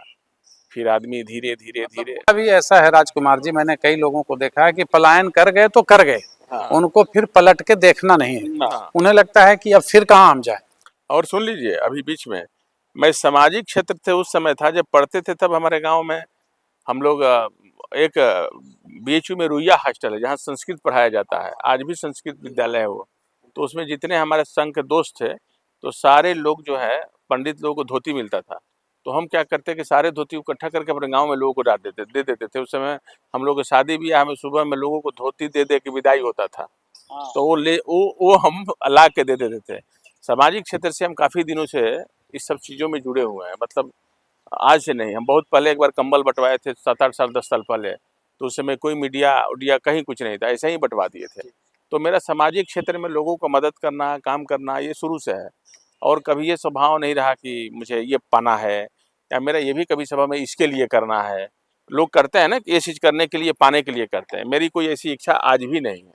फिर आदमी धीरे धीरे धीरे अभी ऐसा है राजकुमार जी, मैंने कई लोगों को देखा है कि पलायन कर गए तो कर गए। हाँ। उनको फिर पलट के देखना नहीं है। हाँ। उन्हें लगता है कि अब फिर कहाँ हम जाए। और सुन लीजिए, अभी बीच में मैं सामाजिक क्षेत्र से उस समय था जब पढ़ते थे, तब हमारे गांव में हम लोग एक बीएचयू में रुइया हॉस्टल है जहाँ संस्कृत पढ़ाया जाता है, आज भी संस्कृत विद्यालय है वो। तो उसमें जितने हमारे संघ के दोस्त थे तो सारे लोग जो है, पंडित लोगों को धोती मिलता था। तो हम क्या करते कि सारे धोती इकट्ठा करके अपने गांव में लोगों को दे देते थे। उस समय हम लोग शादी ब्याह में सुबह में लोगों को धोती दे दे के विदाई होता था। तो वो हम ला के दे देते थे। सामाजिक क्षेत्र से हम काफ़ी दिनों से इस सब चीज़ों में जुड़े हुए हैं। मतलब आज से नहीं, हम बहुत पहले एक बार कंबल बंटवाए थे 7-8 साल 10 साल पहले। तो उस समय कोई मीडिया उडिया कहीं कुछ नहीं था, ऐसे ही बंटवा दिए थे। तो मेरा सामाजिक क्षेत्र में लोगों को मदद करना, काम करना, ये शुरू से है। और कभी ये स्वभाव नहीं रहा कि मुझे ये पाना है, या मेरा ये भी कभी सभा में इसके लिए करना है। लोग करते हैं ना कि ये चीज़ करने के लिए, पाने के लिए करते हैं। मेरी कोई ऐसी इच्छा आज भी नहीं है।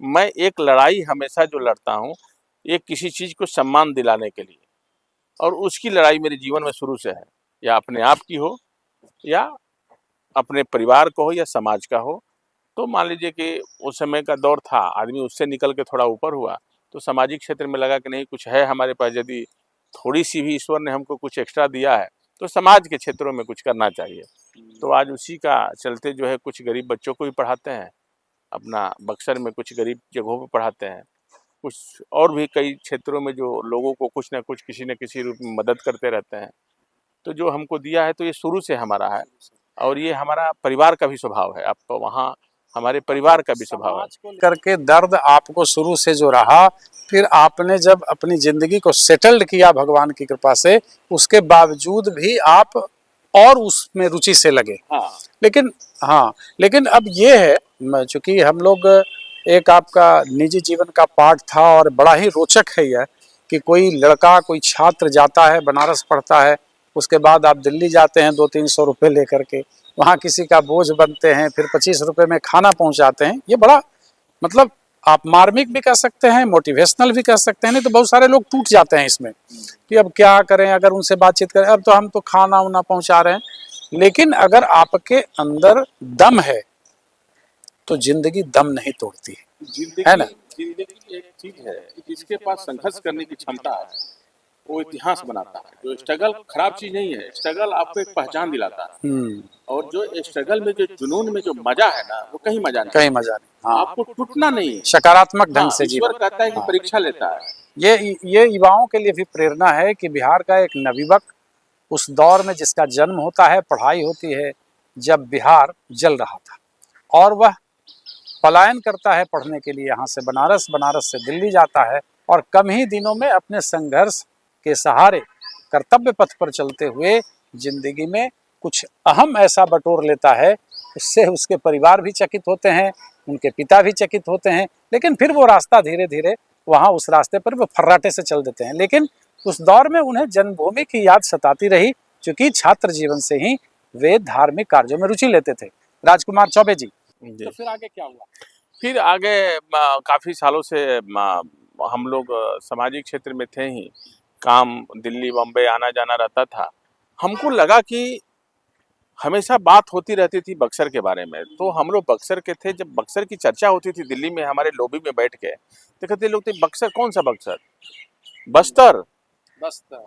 मैं एक लड़ाई हमेशा जो लड़ता हूँ, ये किसी चीज़ को सम्मान दिलाने के लिए। और उसकी लड़ाई मेरे जीवन में शुरू से है, या अपने आप की हो या अपने परिवार को हो या समाज का हो। तो मान लीजिए कि उस समय का दौर था, आदमी उससे निकल के थोड़ा ऊपर हुआ तो सामाजिक क्षेत्र में लगा कि नहीं कुछ है हमारे पास, यदि थोड़ी सी भी ईश्वर ने हमको कुछ एक्स्ट्रा दिया है तो समाज के क्षेत्रों में कुछ करना चाहिए। तो आज उसी का चलते जो है कुछ गरीब बच्चों को भी पढ़ाते हैं, अपना बक्सर में कुछ गरीब जगहों पर पढ़ाते हैं, कुछ और भी कई क्षेत्रों में जो लोगों को कुछ न कुछ किसी न किसी रूप में मदद करते रहते हैं। तो जो हमको दिया है तो ये शुरू से हमारा है और ये हमारा परिवार का भी स्वभाव है। आप तो वहाँ हमारे परिवार का भी स्वभाव है। समाज को करके दर्द आपको शुरू से जो रहा, फिर आपने जब अपनी जिंदगी को सेटल्ड किया भगवान की कृपा से, उसके बावजूद भी आप और उसमें रुचि से लगे। हाँ। लेकिन अब ये है, चूंकि हम लोग एक आपका निजी जीवन का पार्ट था और बड़ा ही रोचक है यह कि कोई लड़का कोई छात्र जाता है बनारस पढ़ता है, उसके बाद आप दिल्ली जाते हैं 200-300 रुपये लेकर के, वहाँ किसी का बोझ बनते हैं, फिर 25 रुपये में खाना पहुँचाते हैं। ये बड़ा मतलब आप मार्मिक भी कह सकते हैं, मोटिवेशनल भी कह सकते हैं। नहीं तो बहुत सारे लोग टूट जाते हैं इसमें कि अब क्या करें, अगर उनसे बातचीत करें, अब तो हम तो खाना उना पहुँचा रहे हैं। लेकिन अगर आपके अंदर दम है तो जिंदगी दम नहीं तोड़ती है ना। जिंदगी एक चीज है जिसके पास संघर्ष करने की क्षमता है वो इतिहास बनाता है। जो स्ट्रगल खराब चीज नहीं है, स्ट्रगल आपको एक पहचान दिलाता है। और जो स्ट्रगल में जो जुनून में जो मजा है ना वो कहीं मजा नहीं, कहीं मजा नहीं। हाँ, आपको टूटना नहीं है, सकारात्मक ढंग से ईश्वर जीवन। कहता है कि परीक्षा लेता है। ये युवाओं के लिए भी प्रेरणा है कि बिहार का एक नवयुवक उस दौर में जिसका जन्म होता है, पढ़ाई होती है, जब बिहार जल रहा था और वह पलायन करता है पढ़ने के लिए यहाँ से बनारस, बनारस से दिल्ली जाता है और कम ही दिनों में अपने संघर्ष के सहारे कर्तव्य पथ पर चलते हुए जिंदगी में कुछ अहम ऐसा बटोर लेता है, उससे उसके परिवार भी चकित होते हैं, उनके पिता भी चकित होते हैं। लेकिन फिर वो रास्ता धीरे धीरे वहाँ उस रास्ते पर वो फर्राटे से चल देते हैं। लेकिन उस दौर में उन्हें जन्मभूमि की याद सताती रही, क्योंकि छात्र जीवन से ही वे धार्मिक कार्यों में रुचि लेते थे। राजकुमार चौबे जी, तो फिर आगे क्या हुआ? फिर आगे काफी सालों से हम लोग सामाजिक क्षेत्र में थे ही, काम दिल्ली बम्बई आना जाना रहता था। हमको लगा कि हमेशा बात होती रहती थी बक्सर के बारे में, तो हम लोग बक्सर के थे। जब बक्सर की चर्चा होती थी दिल्ली में हमारे लॉबी में बैठ के, तो कहते लोग थे बक्सर, कौन सा बक्सर? बस्तर।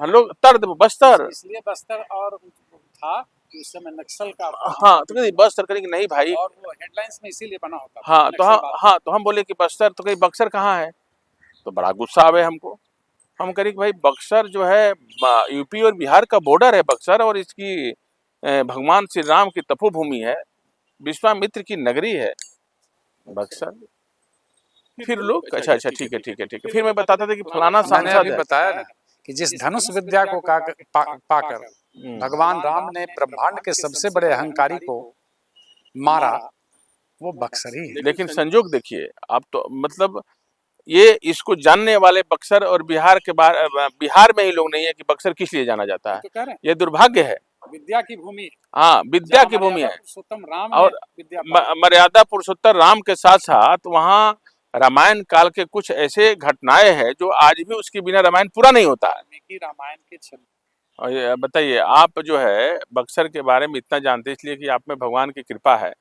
हम लोग तर्द बस्तर, इसलिए बस्तर और था कि उस समय नक्सल का। हाँ, तो कहते बस्तर, करेंगे नहीं भाई, और वो हेडलाइंस में इसीलिए बना होता था। हाँ, तो हम बोले कि बस्तर, तो कहीं बक्सर कहाँ है? तो बड़ा गुस्सा आवे हमको। हम करें कि भाई बक्सर जो है यूपी और बिहार का बॉर्डर है बक्सर, और इसकी भगवान श्री राम की तपोभूमि है, विश्वामित्र की नगरी है बक्सर। फिर लोग अच्छा ठीक है। फिर मैं बताता था कि फलाना सांसद है। बताया ना कि जिस धनुष विद्या को पाकर भगवान राम ने ब्रह्मांड के सबसे बड़े अहंकारी को मारा, वो बक्सर ही है। लेकिन संजोग देखिए आप, तो मतलब ये इसको जानने वाले बक्सर और बिहार के बिहार में ही लोग नहीं है कि बक्सर किस लिए जाना जाता है। ये दुर्भाग्य है। विद्या की भूमि, हाँ, विद्या की भूमि है। राम और मर्यादा पुरुषोत्तम राम के साथ साथ वहाँ रामायण काल के कुछ ऐसे घटनाएं हैं जो आज भी उसके बिना रामायण पूरा नहीं होता है। रामायण के और ये बताइए, आप जो है बक्सर के बारे में इतना जानते हैं इसलिए कि आप में भगवान की कृपा है।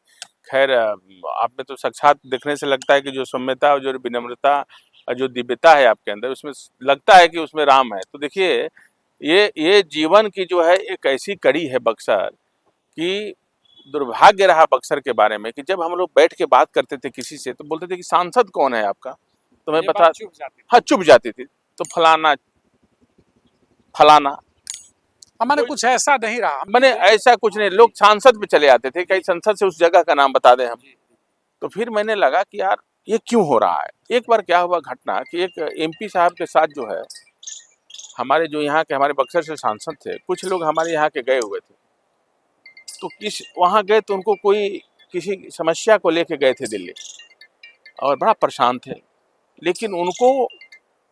खैर, आप में तो साक्षात देखने से लगता है कि जो सौम्यता और जो विनम्रता और जो दिव्यता है आपके अंदर, उसमें लगता है कि उसमें राम है। तो देखिए, ये जीवन की जो है एक ऐसी कड़ी है बक्सर कि दुर्भाग्य रहा बक्सर के बारे में कि जब हम लोग बैठ के बात करते थे किसी से, तो बोलते थे कि सांसद कौन है आपका, तो मैं बता, हाँ, चुप जाती थी। तो फलाना हमारे कुछ ऐसा नहीं रहा, मैंने ऐसा कुछ नहीं, लोग सांसद पे चले आते थे, कई संसद से उस जगह का नाम बता दें हम। तो फिर मैंने लगा कि यार ये क्यों हो रहा है। एक बार क्या हुआ घटना कि एक एमपी साहब के साथ जो है हमारे जो यहाँ के हमारे बक्सर से सांसद थे, कुछ लोग हमारे यहाँ के गए हुए थे। तो वहाँ गए तो उनको कोई किसी समस्या को लेके गए थे दिल्ली और बड़ा परेशान थे, लेकिन उनको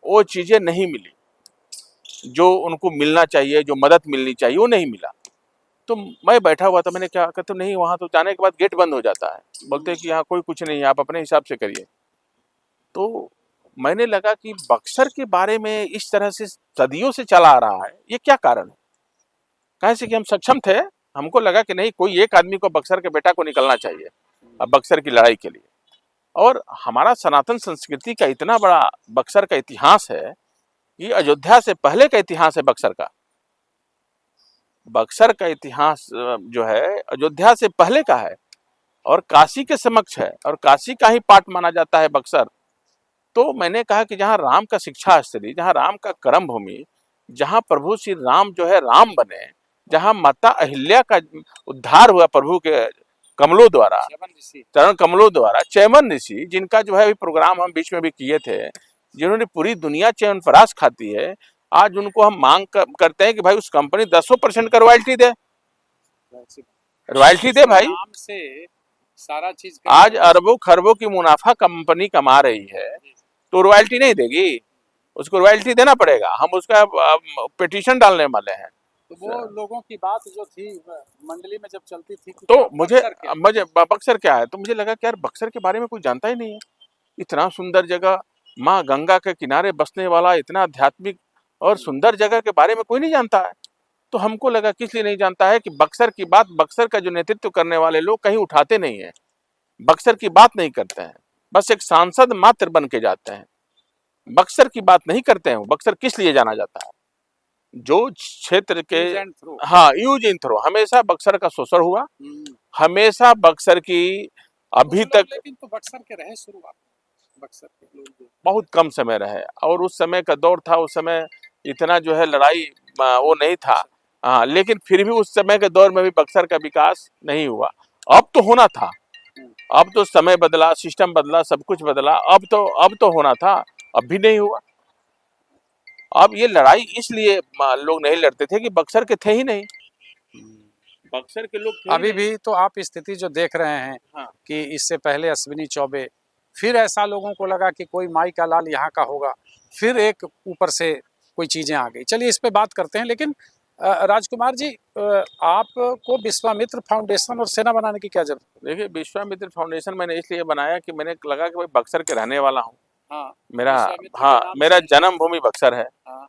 वो चीज़ें नहीं मिली जो उनको मिलना चाहिए, जो मदद मिलनी चाहिए वो नहीं मिला। तो मैं बैठा हुआ था, मैंने क्या कहते नहीं, वहाँ तो जाने के बाद गेट बंद हो जाता है, बोलते हैं कि यहाँ कोई कुछ नहीं है, आप अपने हिसाब से करिए। तो मैंने लगा कि बक्सर के बारे में इस तरह से सदियों से चला आ रहा है, ये क्या कारण है? कैसे कि हम सक्षम थे, हमको लगा कि नहीं, कोई एक आदमी को, बक्सर के बेटा को निकलना चाहिए अब बक्सर की लड़ाई के लिए। और हमारा सनातन संस्कृति का इतना बड़ा बक्सर का इतिहास है कि अयोध्या से पहले का इतिहास है बक्सर का। बक्सर का इतिहास जो है अयोध्या से पहले का है और काशी के समक्ष है और काशी का ही पाठ माना जाता है बक्सर। तो मैंने कहा कि जहाँ राम का शिक्षा स्थली, जहाँ राम का कर्म भूमि, जहाँ प्रभु श्री राम जो है राम बने, जहाँ माता अहिल्या का उद्धार हुआ प्रभु के कमलों द्वारा, चरण कमलों द्वारा, चैमन ऋषि जिनका जो है अभी प्रोग्राम हम बीच में भी किए थे, जिन्होंने पूरी दुनिया च्यवनप्राश खाती है, आज उनको हम मांग करते हैं कि भाई उस कंपनी 10% का रॉयल्टी दे, रॉयल्टी दे भाई। से सारा चीज आज अरबों खरबों की मुनाफा कंपनी कमा रही है तो रॉयल्टी नहीं देगी, उसको रॉयल्टी देना पड़ेगा। हम उसका पिटीशन डालने वाले हैं। तो वो लोगों की बात जो थी मंडली में जब चलती थी तो मुझे बक्सर क्या है, तो मुझे लगा कि यार बक्सर के बारे में कोई जानता ही नहीं है। इतना सुंदर जगह, माँ गंगा के किनारे बसने वाला इतना आध्यात्मिक और सुंदर जगह के बारे में कोई नहीं जानता है। तो हमको लगा किस लिए नहीं जानता है कि बक्सर की बात, बक्सर का जो नेतृत्व करने वाले लोग कहीं उठाते नहीं है, बक्सर की बात नहीं करते हैं, बस एक सांसद मात्र बन के जाते हैं, बक्सर की बात नहीं करते हैं। बक्सर किस लिए जाना जाता है? जो क्षेत्र के, हाँ, यूज एंड थ्रो, हमेशा बक्सर का शोषण हुआ, हमेशा बक्सर की अभी तक। लेकिन तो बक्सर के रहे शुरुआत, बक्सर के लोग बहुत कम समय रहे और उस समय का दौर था, उस समय इतना जो है लड़ाई वो नहीं था। हाँ, लेकिन फिर भी उस समय के दौर में भी बक्सर का विकास नहीं हुआ। अब तो होना था, अब तो समय बदला, सिस्टम बदला, सब कुछ बदला, अब तो होना था, अब भी नहीं हुआ। अब ये लड़ाई इसलिए लोग नहीं लड़ते थे कि बक्सर के थे ही नहीं, बक्सर के लोग थे अभी भी। तो आप स्थिति जो देख रहे हैं, हाँ, कि इससे पहले अश्विनी चौबे, फिर ऐसा लोगों को लगा कि कोई माई का लाल यहाँ का होगा, फिर एक ऊपर से कोई चीजें आ गई। चलिए इस पे बात करते हैं। लेकिन राजकुमार जी, आपको विश्वामित्र फाउंडेशन और सेना बनाने की क्या जरूरत? देखिए, विश्वामित्र फाउंडेशन मैंने इसलिए बनाया कि मैंने लगा कि भाई बक्सर के रहने वाला हूँ, हाँ, मेरा जन्म भूमि बक्सर है, हाँ,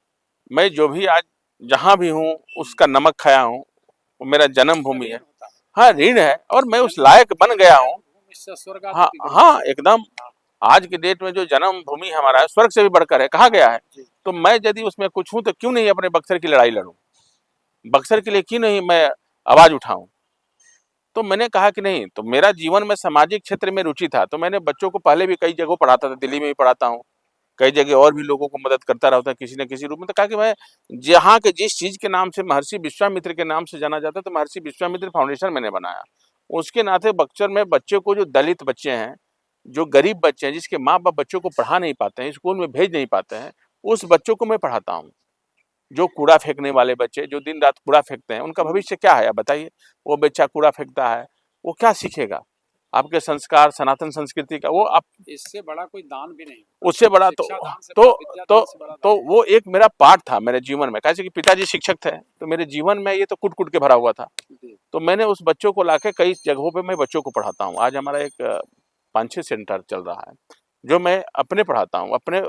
मैं जो भी आज जहाँ भी हूँ उसका नमक खाया हूँ, वो मेरा जन्म भूमि है, हाँ, ऋण है, और मैं उस लायक बन गया हूँ। हाँ हाँ, एकदम। आज के डेट में जो जन्म भूमि हमारा है, स्वर्ग से भी बढ़कर है, कहा गया है। तो मैं यदि उसमें कुछ हूँ तो क्यों नहीं अपने बक्सर की लड़ाई लड़ूं, बक्सर के लिए क्यों नहीं मैं आवाज उठाऊं? तो मैंने कहा कि नहीं, तो मेरा जीवन में सामाजिक क्षेत्र में रुचि था, तो मैंने बच्चों को पहले भी कई जगहों पढ़ाता था, दिल्ली में भी पढ़ाता हूँ, कई जगह और भी लोगों को मदद करता रहता है किसी न किसी रूप में। तो कहा कि मैं जहाँ के जिस चीज के नाम से महर्षि विश्वामित्र के नाम से जाना जाता है, तो महर्षि विश्वामित्र फाउंडेशन मैंने बनाया। उसके नाते बक्सर में बच्चों को, जो दलित बच्चे हैं, जो गरीब बच्चे हैं, जिसके माँ बाप बच्चों को पढ़ा नहीं पाते हैं, स्कूल में भेज नहीं पाते हैं, उस बच्चों को मैं पढ़ाता हूँ। जो कूड़ा फेंकने वाले बच्चे, जो दिन रात कूड़ा फेंकते हैं, उनका भविष्य क्या है आप बताइए? वो बच्चा कूड़ा फेंकता है, वो क्या सीखेगा? आपके संस्कार, सनातन संस्कृति का, वो आप, इससे बड़ा कोई दान भी नहीं, उससे बड़ा तो वो एक मेरा पार्ट था मेरे जीवन में। कैसे कि पिताजी शिक्षक थे, तो मेरे जीवन में ये तो कुट कुट के भरा हुआ था। तो मैंने उस बच्चों को लाके कई जगहों पे मैं बच्चों को पढ़ाता हूँ। आज हमारा एक 5-6 सेंटर चल रहा है, जो मैं अपने पढ़ाता हूँ, अपने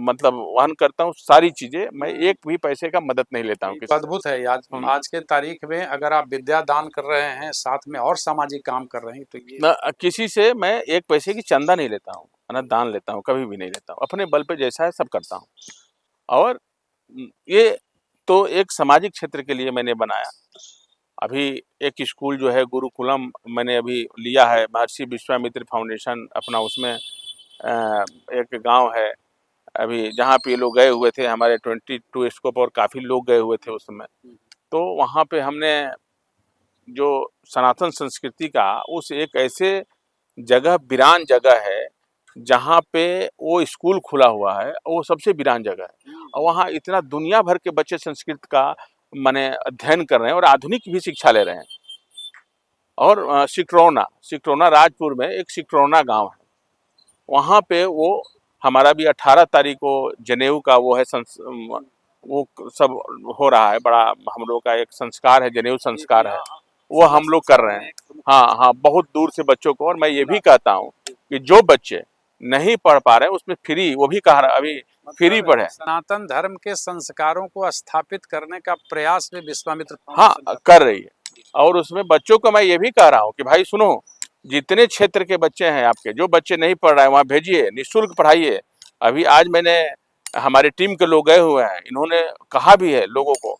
मतलब वहन करता हूँ सारी चीजें, मैं एक भी पैसे का मदद नहीं लेता हूँ। अद्भुत है। आज के तारीख में अगर आप विद्या दान कर रहे हैं, साथ में और सामाजिक काम कर रहे हैं, तो ये किसी से मैं एक पैसे की चंदा नहीं लेता हूँ, ना दान लेता हूँ, कभी भी नहीं लेता हूँ। अपने बल पे जैसा है सब करता हूँ। और ये तो एक सामाजिक क्षेत्र के लिए मैंने बनाया। अभी एक स्कूल जो है गुरुकुलम मैंने अभी लिया है, महर्षि विश्वामित्र फाउंडेशन अपना, उसमें एक गांव है अभी जहाँ पे लोग गए हुए थे, हमारे 22 स्कोप और काफ़ी लोग गए हुए थे उस समय। तो वहाँ पे हमने जो सनातन संस्कृति का, उस एक ऐसे जगह, वीरान जगह है जहाँ पे वो स्कूल खुला हुआ है, वो सबसे वीरान जगह है, और वहाँ इतना दुनिया भर के बच्चे संस्कृत का माने अध्ययन कर रहे हैं और आधुनिक भी शिक्षा ले रहे हैं। और सिकरौना राजपुर में एक सिकरौना गांव है, वहाँ पे वो हमारा भी 18 तारीख को जनेऊ का वो है वो सब हो रहा है, बड़ा हम लोग का एक संस्कार है, जनेऊ संस्कार है, वो हम लोग कर रहे हैं। हाँ हाँ, बहुत दूर से बच्चों को। और मैं ये भी कहता हूँ कि जो बच्चे नहीं पढ़ पा रहे हैं उसमें फ्री, वो भी कह रहा अभी फ्री पढ़े। सनातन धर्म के संस्कारों को स्थापित करने का प्रयास भी विश्वामित्र हाँ फाउंडेशन कर रही है। और उसमें बच्चों को मैं ये भी कह रहा हूँ कि भाई सुनो, जितने क्षेत्र के बच्चे हैं आपके, जो बच्चे नहीं पढ़ रहे हैं वहाँ भेजिए, निःशुल्क पढ़ाइए। अभी आज मैंने हमारे टीम के लोग गए हुए हैं, इन्होंने कहा भी है लोगों को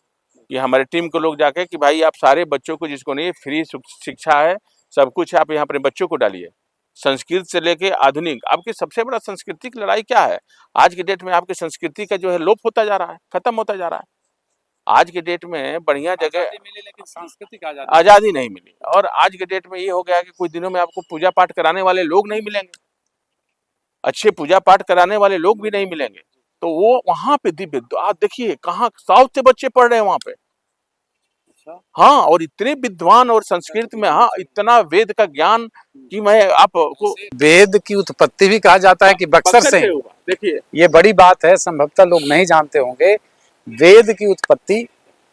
कि हमारे टीम के लोग जाके कि भाई आप सारे बच्चों को, जिसको नहीं फ्री शिक्षा है, सब कुछ है, आप यहाँ अपने बच्चों को डालिए। संस्कृत से लेके आधुनिक, आपकी सबसे बड़ा संस्कृति की लड़ाई क्या है? आज की डेट में आपकी संस्कृति का जो है लोप होता जा रहा है, खत्म होता जा रहा है। आज के डेट में बढ़िया जगह मिली लेकिन सांस्कृतिक आजादी आजादी नहीं मिली। और आज के डेट में ये हो गया कि कुछ दिनों में आपको पूजा पाठ कराने वाले लोग नहीं मिलेंगे, अच्छे पूजा पाठ कराने वाले लोग भी नहीं मिलेंगे। तो वो वहां पे दिव्य, आप देखिए कहाँ साउथ से बच्चे पढ़ रहे हैं वहां पे। हाँ, और इतने विद्वान और संस्कृत में, हाँ, इतना वेद का ज्ञान कि मैं आपको, वेद की उत्पत्ति भी कहा जाता है कि बक्सर से ही। होगा। देखिए ये बड़ी बात है, संभवतः लोग नहीं जानते होंगे। वेद की उत्पत्ति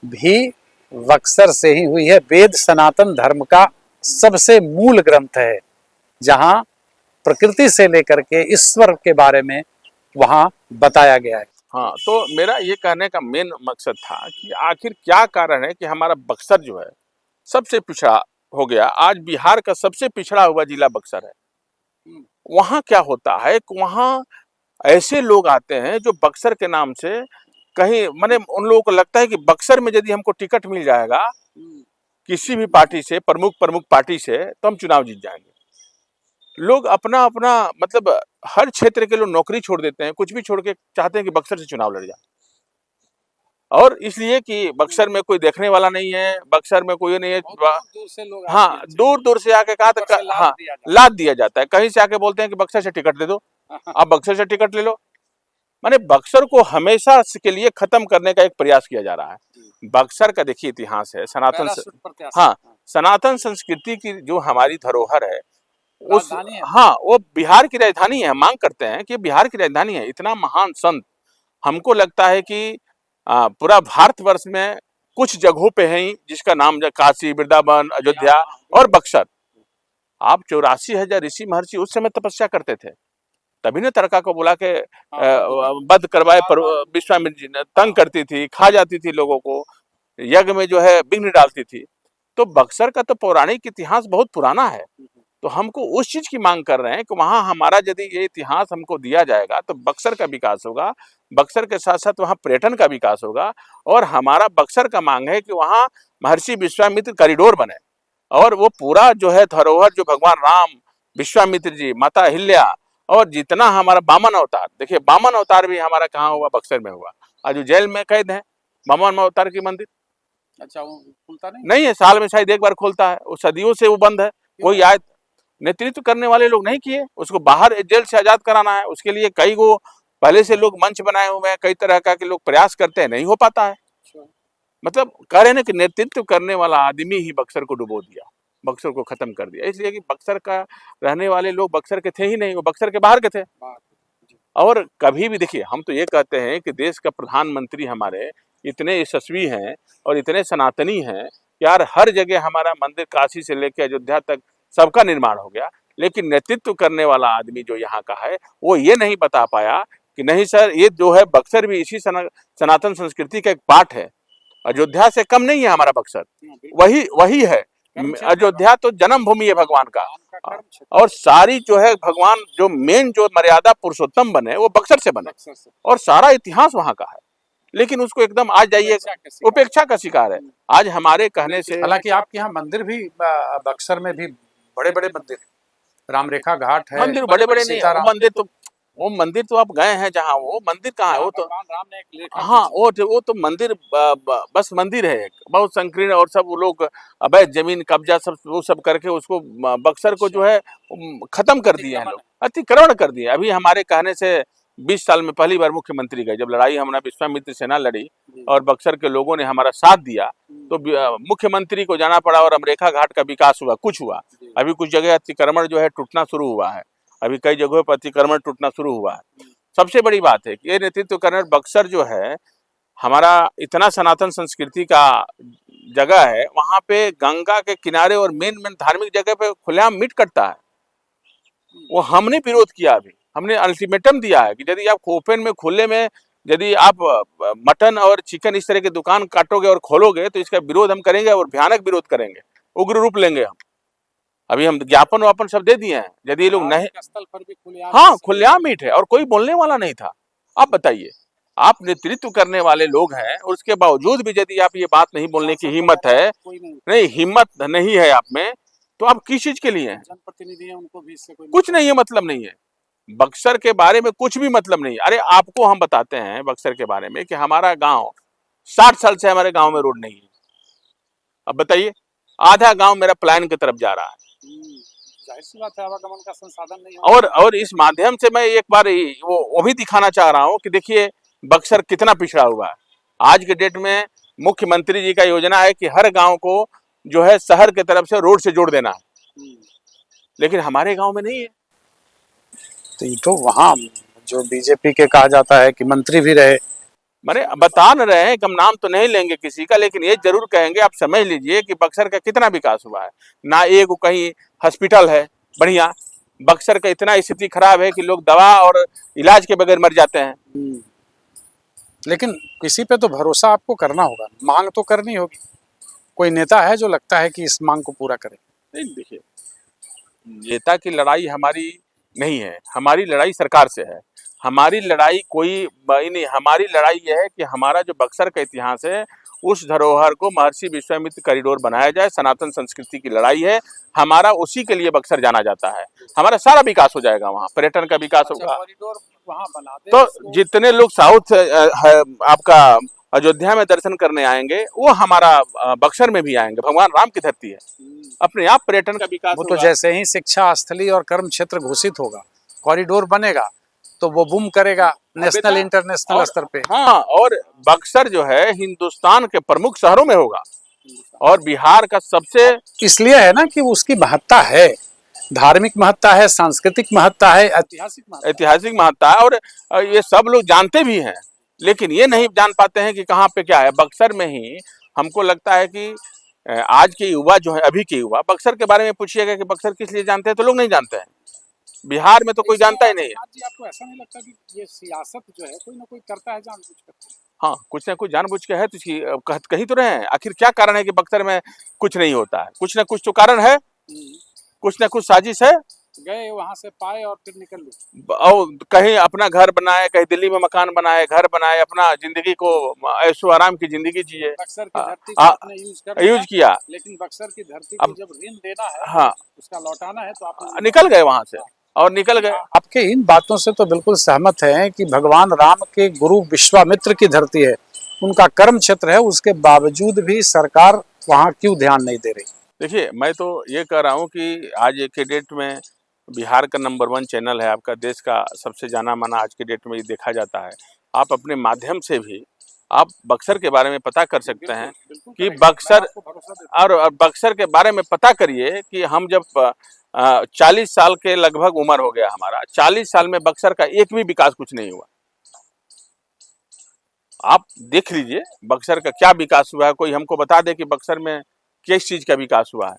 भी बक्सर से ही हुई है। वेद सनातन धर्म का सबसे मूल ग्रंथ है, जहाँ प्रकृति से लेकर के ईश्वर के बारे में वहाँ बताया गया है। हाँ, तो मेरा ये कहने का मेन मकसद था कि आखिर क्या कारण है कि हमारा बक्सर जो है सबसे पिछड़ा हो गया। आज बिहार का सबसे पिछड़ा हुआ जिला बक्सर है। वहाँ क्या होता है कि वहाँ ऐसे लोग आते हैं जो बक्सर के नाम से कहीं, माने उन लोगों को लगता है कि बक्सर में यदि हमको टिकट मिल जाएगा किसी भी पार्टी से, प्रमुख पार्टी से, तो हम चुनाव जीत जाएंगे। लोग अपना अपना मतलब हर क्षेत्र के लोग नौकरी छोड़ देते हैं, कुछ भी छोड़ के चाहते हैं कि बक्सर से चुनाव लड़ जाए। और इसलिए कि बक्सर में कोई देखने वाला नहीं है, बक्सर में कोई नहीं है। दूर से लोग हाँ, दूर से आके कहा तो हाँ लाद दिया जाता है। कहीं से आके बोलते हैं कि बक्सर से टिकट दे दो, आप बक्सर से टिकट ले लो। माने बक्सर को हमेशा के लिए खत्म करने का एक प्रयास किया जा रहा है। बक्सर का देखिए इतिहास है, सनातन संस्कृति की जो हमारी धरोहर है, उस हाँ, वो बिहार की राजधानी है। मांग करते हैं कि बिहार की राजधानी है। इतना महान संत, हमको लगता है कि पूरा भारतवर्ष में कुछ जगहों पे है जिसका नाम काशी, वृंदावन, अयोध्या और बक्सर। आप 84,000 ऋषि महर्षि उस समय तपस्या करते थे, तभी ने तरका को बुला के वध करवाए। पर विश्वामित्र जी ने तंग करती थी, खा जाती थी लोगों को, यज्ञ में जो है विघ्न डालती थी। तो बक्सर का तो पौराणिक इतिहास बहुत पुराना है। तो हमको उस चीज की मांग कर रहे हैं कि वहां हमारा यदि ये इतिहास हमको दिया जाएगा तो बक्सर का विकास होगा, बक्सर के साथ साथ वहाँ पर्यटन का विकास होगा। और हमारा बक्सर का मांग है कि वहाँ महर्षि विश्वामित्र कॉरिडोर बने, और वो पूरा जो है धरोहर जो भगवान राम, विश्वामित्र जी, माता अहिल्या, और जितना हमारा बामन अवतार, देखिए बामन अवतार भी हमारा कहाँ हुआ? बक्सर में हुआ। आज जो जेल में कैद है बामन अवतार की मंदिर, अच्छा, वो खुलता नहीं है, साल में शायद एक बार खुलता है, वो सदियों से वो बंद है। कोई आए नेतृत्व करने वाले लोग नहीं किए, उसको बाहर जेल से आजाद कराना है। उसके लिए कई गो पहले से लोग मंच बनाए हुए हैं, कई तरह का के लोग प्रयास करते हैं, नहीं हो पाता है। मतलब कह रहे हैं कि नेतृत्व करने वाला आदमी ही बक्सर को डुबो दिया, बक्सर को खत्म कर दिया। इसलिए कि बक्सर का रहने वाले लोग बक्सर के थे ही नहीं, वो बक्सर के बाहर के थे। और कभी भी देखिए, हम तो ये कहते हैं कि देश का प्रधानमंत्री हमारे इतने यशस्वी हैं और इतने सनातनी हैं, यार हर जगह हमारा मंदिर, काशी से लेकर अयोध्या तक सबका निर्माण हो गया, लेकिन नेतृत्व करने वाला आदमी जो यहाँ का है वो ये नहीं बता पाया कि नहीं सर, ये जो है बक्सर भी इसी सनातन संस्कृति का एक पार्ट है। अयोध्या से कम नहीं है हमारा बक्सर, वही है। अयोध्या तो जन्मभूमि है भगवान का, और सारी जो है भगवान जो मेन जो मर्यादा पुरुषोत्तम बने वो बक्सर से बने, और सारा इतिहास वहाँ का है। लेकिन उसको एकदम आज जाइए उपेक्षा का शिकार है। आज हमारे कहने से, हालांकि आपके यहाँ मंदिर भी बक्सर में भी बड़े बड़े मंदिर, रामरेखा घाट है, मंदिर बड़े बड़े नहीं है। वो मंदिर तो आप गए हैं जहाँ, वो मंदिर कहाँ है? वो तो राम ने एक हाँ, वो तो मंदिर बस मंदिर है, बहुत संकीर्ण, और सब वो लोग अवैध जमीन कब्जा सब वो सब करके उसको बक्सर को जो है खत्म कर दिए हैं, लोग अतिक्रमण कर दिए। अभी हमारे कहने से 20 साल में पहली बार मुख्यमंत्री गए, जब लड़ाई हमने विश्वामित्र सेना लड़ी और बक्सर के लोगों ने हमारा साथ दिया, तो मुख्यमंत्री को जाना पड़ा और अमरेखा घाट का विकास हुआ, कुछ हुआ। अभी कुछ जगह अतिक्रमण जो है टूटना शुरू हुआ है, अभी कई जगहों पर अतिक्रमण टूटना शुरू हुआ है। सबसे बड़ी बात है कि ये नेतृत्व करने, बक्सर जो है हमारा इतना सनातन संस्कृति का जगह है, वहां पे गंगा के किनारे और मेन धार्मिक जगह पे खुलेआम मीट कटता है। वो हमने विरोध किया अभी हमने अल्टीमेटम दिया है कि यदि आप ओपन में खुले में यदि आप मटन और चिकन इस तरह की दुकान काटोगे और खोलोगे तो इसका विरोध हम करेंगे और भयानक विरोध करेंगे, उग्र रूप लेंगे हम। अभी हम ज्ञापन वापन सब दे दिए हैं। यदि ये लोग नहीं, स्थल पर भी हाँ खुलेआम मीट है और कोई बोलने वाला नहीं था। आप बताइए, आप नेतृत्व करने वाले लोग हैं और उसके बावजूद भी यदि आप ये बात नहीं बोलने की हिम्मत है, नहीं हिम्मत नहीं है आप में, तो आप किस चीज के लिए हैं? जनप्रतिनिधि हैं, उनको भी इससे कुछ नहीं है, मतलब नहीं है। बक्सर के बारे में कुछ भी मतलब नहीं। अरे आपको हम बताते हैं बक्सर के बारे में कि हमारा गांव 60 साल से हमारे गांव में रोड नहीं है। अब बताइए, आधा गांव मेरा पलायन की तरफ जा रहा है। जाहिर सी बात है, आवागमन का संसाधन नहीं और इस माध्यम से मैं एक बार वो भी दिखाना चाह रहा हूं कि देखिए बक्सर कितना पिछड़ा हुआ है। आज के डेट में मुख्यमंत्री जी का योजना है कि हर गांव को जो है शहर की तरफ से रोड से जोड़ देना है, लेकिन हमारे गांव में नहीं है। तो ये तो वहाँ जो बीजेपी के कहा जाता है कि मंत्री भी रहे, मैंने बता न रहे हैं कि हम नाम तो नहीं लेंगे किसी का, लेकिन ये जरूर कहेंगे, आप समझ लीजिए कि बक्सर का कितना विकास हुआ है। ना एक कहीं हॉस्पिटल है बढ़िया, बक्सर का इतना स्थिति खराब है कि लोग दवा और इलाज के बगैर मर जाते हैं। लेकिन किसी पे तो भरोसा आपको करना होगा, मांग तो करनी होगी। कोई नेता है जो लगता है कि इस मांग को पूरा करे? नहीं, देखिए नेता की लड़ाई हमारी नहीं है, हमारी लड़ाई सरकार से है। हमारी लड़ाई कोई नहीं, हमारी लड़ाई यह है कि हमारा जो बक्सर का इतिहास है उस धरोहर को महर्षि विश्वामित्र कॉरिडोर बनाया जाए। सनातन संस्कृति की लड़ाई है हमारा, उसी के लिए बक्सर जाना जाता है। हमारा सारा विकास हो जाएगा, वहाँ पर्यटन का विकास होगा। कॉरिडोर वहाँ बना दे, तो जितने लोग साउथ आपका अयोध्या में दर्शन करने आएंगे वो हमारा बक्सर में भी आएंगे। भगवान राम की धरती है, अपने आप पर्यटन का विकास वो तो जैसे ही शिक्षा स्थली और कर्म क्षेत्र घोषित होगा, कॉरिडोर बनेगा तो वो बूम करेगा नेशनल इंटरनेशनल स्तर पे। हाँ, और बक्सर जो है हिंदुस्तान के प्रमुख शहरों में होगा और बिहार का सबसे, इसलिए है ना कि उसकी महत्ता है, धार्मिक महत्ता है, सांस्कृतिक महत्ता है, ऐतिहासिक महत्ता है और ये सब लोग जानते भी हैं, लेकिन ये नहीं जान पाते हैं कि कहाँ पे क्या है। बक्सर में ही हमको लगता है कि आज के युवा जो है, अभी के युवा बक्सर के बारे में पूछिएगा कि बक्सर किस लिए जानते हैं तो लोग नहीं जानते हैं। बिहार में तो कोई जानता ही नहीं है। आपको ऐसा नहीं लगता कि ये सियासत जो है कोई ना कोई करता है जानबूझकर? हाँ, कुछ ना कुछ जानबूझ के है, तो इसकी कहीं तो रहे हैं। आखिर क्या कारण है कि बक्सर में कुछ नहीं होता है? कुछ ना कुछ तो कारण है, कुछ ना कुछ साजिश है। गए वहां से पाए और फिर निकल लो, और कहीं अपना घर बनाए, कहीं दिल्ली में मकान बनाए, घर बनाए, अपना जिंदगी को ऐशो आराम की जिंदगी जिए। बक्सर की धरती को आपने यूज किया, लेकिन बक्सर की धरती को जब ऋण देना है, हाँ, उसका लौटाना है, तो आप निकल गए वहां से और निकल गए। आपके इन बातों से तो बिल्कुल सहमत हैं कि भगवान राम के गुरु विश्वामित्र की धरती है, उनका कर्म क्षेत्र है, उसके बावजूद भी सरकार वहाँ क्यों ध्यान नहीं दे रही? देखिए, मैं तो ये कह रहा हूँ कि आज के डेट में बिहार का नंबर 1 चैनल है, आपका देश का सबसे जाना माना आज के डेट में ये देखा जाता है। आप अपने माध्यम से भी आप बक्सर के बारे में पता कर सकते हैं कि बक्सर, और बक्सर के बारे में पता करिए कि हम जब 40 साल के लगभग उम्र हो गया हमारा, 40 साल में बक्सर का एक भी विकास कुछ नहीं हुआ। आप देख लीजिए बक्सर का क्या विकास हुआ है, कोई हमको बता दे कि बक्सर में किस चीज का विकास हुआ है।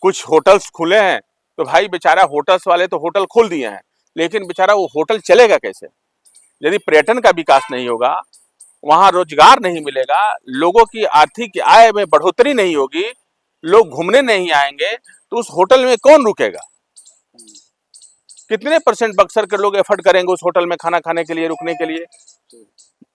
कुछ होटल्स खुले हैं तो भाई बेचारा होटल्स वाले तो होटल खोल दिए हैं, लेकिन बेचारा वो होटल चलेगा कैसे? यदि पर्यटन का विकास नहीं होगा, वहां रोजगार नहीं मिलेगा, लोगों की आर्थिक आय में बढ़ोतरी नहीं होगी, लोग घूमने नहीं आएंगे, तो उस होटल में कौन रुकेगा? कितने % बक्सर के लोग एफर्ट करेंगे उस होटल में खाना खाने के लिए, रुकने के लिए?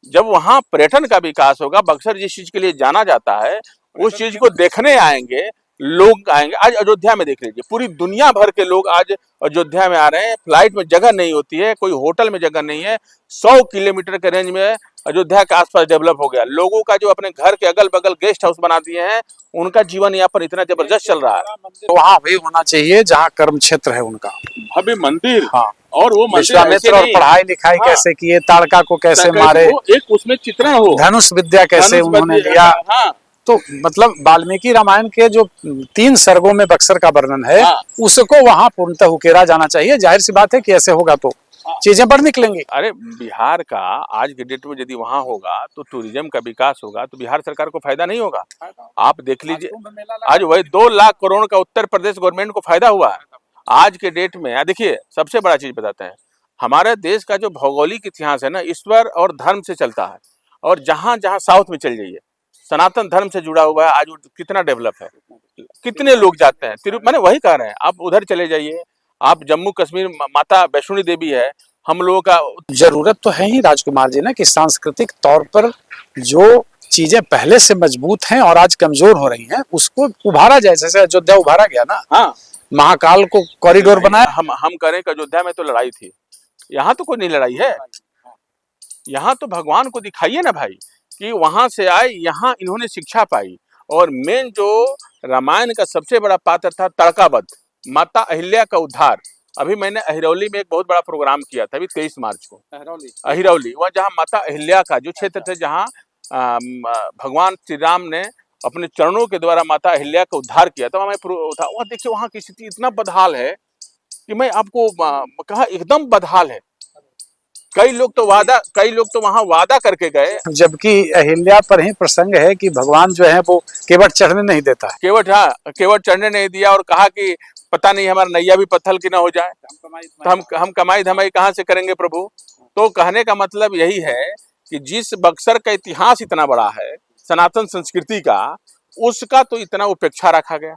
जब वहां पर्यटन का विकास होगा, बक्सर जिस चीज के लिए जाना जाता है उस चीज को देखने आएंगे, लोग आएंगे। आज अयोध्या में देख लीजिए, पूरी दुनिया भर के लोग आज अयोध्या में आ रहे हैं। फ्लाइट में जगह नहीं होती है, कोई होटल में जगह नहीं है। 100 किलोमीटर के रेंज में अयोध्या के आसपास डेवलप हो गया। लोगों का जो अपने घर के अगल बगल गेस्ट हाउस बना दिए हैं, उनका जीवन यापन इतना जबरदस्त चल रहा है। तो वहाँ भी होना चाहिए जहाँ कर्म क्षेत्र है उनका, भव्य मंदिर। हाँ, और वो विश्वामित्र और पढ़ाई लिखाई कैसे किए, ताड़का को कैसे मारे, एक उसमें चित्रण हो, धनुष विद्या कैसे उन्होंने लिया। तो मतलब वाल्मीकि रामायण के जो 3 सर्गों में बक्सर का वर्णन है, उसको वहाँ पूर्णतः उकेरा जाना चाहिए। जाहिर सी बात है कि ऐसे होगा तो चीजें बढ़ निकलेंगी। अरे बिहार का आज के डेट में यदि वहाँ होगा तो टूरिज्म का विकास होगा, तो बिहार सरकार को फायदा नहीं होगा? आप देख लीजिए, आज वही 2 लाख करोड़ का उत्तर प्रदेश गवर्नमेंट को फायदा हुआ है। आज के डेट में देखिए सबसे बड़ा चीज बताते हैं, हमारे देश का जो भौगोलिक इतिहास है ना, ईश्वर और धर्म से चलता है। और जहां जहां साउथ में चल जाइए, सनातन धर्म से जुड़ा हुआ है। आज वो कितना डेवलप है, कितने लोग जाते हैं मैंने वही कह रहे हैं, आप उधर चले जाइए, आप जम्मू कश्मीर माता वैष्णो देवी है, हम लोगों का जरूरत तो है ही राजकुमार जी ना कि सांस्कृतिक तौर पर जो चीजें पहले से मजबूत हैं और आज कमजोर हो रही हैं उसको उभारा जाए। जैसे अयोध्या उभारा गया ना, हाँ महाकाल को कॉरिडोर बनाया। हम करें कि अयोध्या में तो लड़ाई थी, यहाँ तो कोई नहीं लड़ाई है। यहाँ तो भगवान को दिखाइए ना भाई कि वहां से आए, यहाँ इन्होंने शिक्षा पाई। और मेन जो रामायण का सबसे बड़ा पात्र था तड़काबद्ध, माता अहिल्या का उद्धार। अभी मैंने अहिरौली में एक बहुत बड़ा प्रोग्राम किया था, अभी 23 मार्च को अहिरौली, वह जहाँ माता अहिल्या का जो क्षेत्र थे, जहाँ भगवान श्री राम ने अपने चरणों के द्वारा माता अहिल्या का उद्धार किया था, वहाँ देखिए वहाँ की स्थिति इतना बदहाल है कि मैं आपको कहा एकदम बदहाल है। कई लोग तो वहां वादा करके गए, जबकि अहिल्या पर ही प्रसंग है कि भगवान जो है वो केवट चढ़ने नहीं देता है। केवट चढ़ने नहीं दिया और कहा कि पता नहीं हमारा नैया भी पत्थर की ना हो जाए, तो हम कमाई धमाई कहाँ से करेंगे प्रभु। तो कहने का मतलब यही है कि जिस बक्सर का इतिहास इतना बड़ा है सनातन संस्कृति का, उसका तो इतना उपेक्षा रखा गया।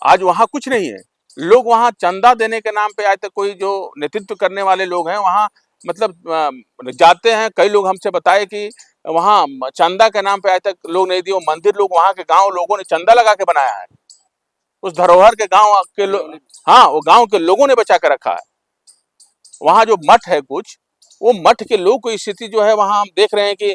आज वहां कुछ नहीं है। लोग वहां चंदा देने के नाम पे, आज तक कोई जो नेतृत्व करने वाले लोग हैं वहां मतलब जाते हैं। कई लोग हमसे बताए कि वहां चंदा के नाम पे आज तक लोग नहीं दिए। वो मंदिर लोग वहां के गांव लोगों ने चंदा लगा के बनाया है। उस धरोहर के गांव के हाँ, वो गांव के लोगों ने बचा के रखा है। वहां जो मठ है कुछ, वो मठ के लोग की स्थिति जो है वहां हम देख रहे हैं कि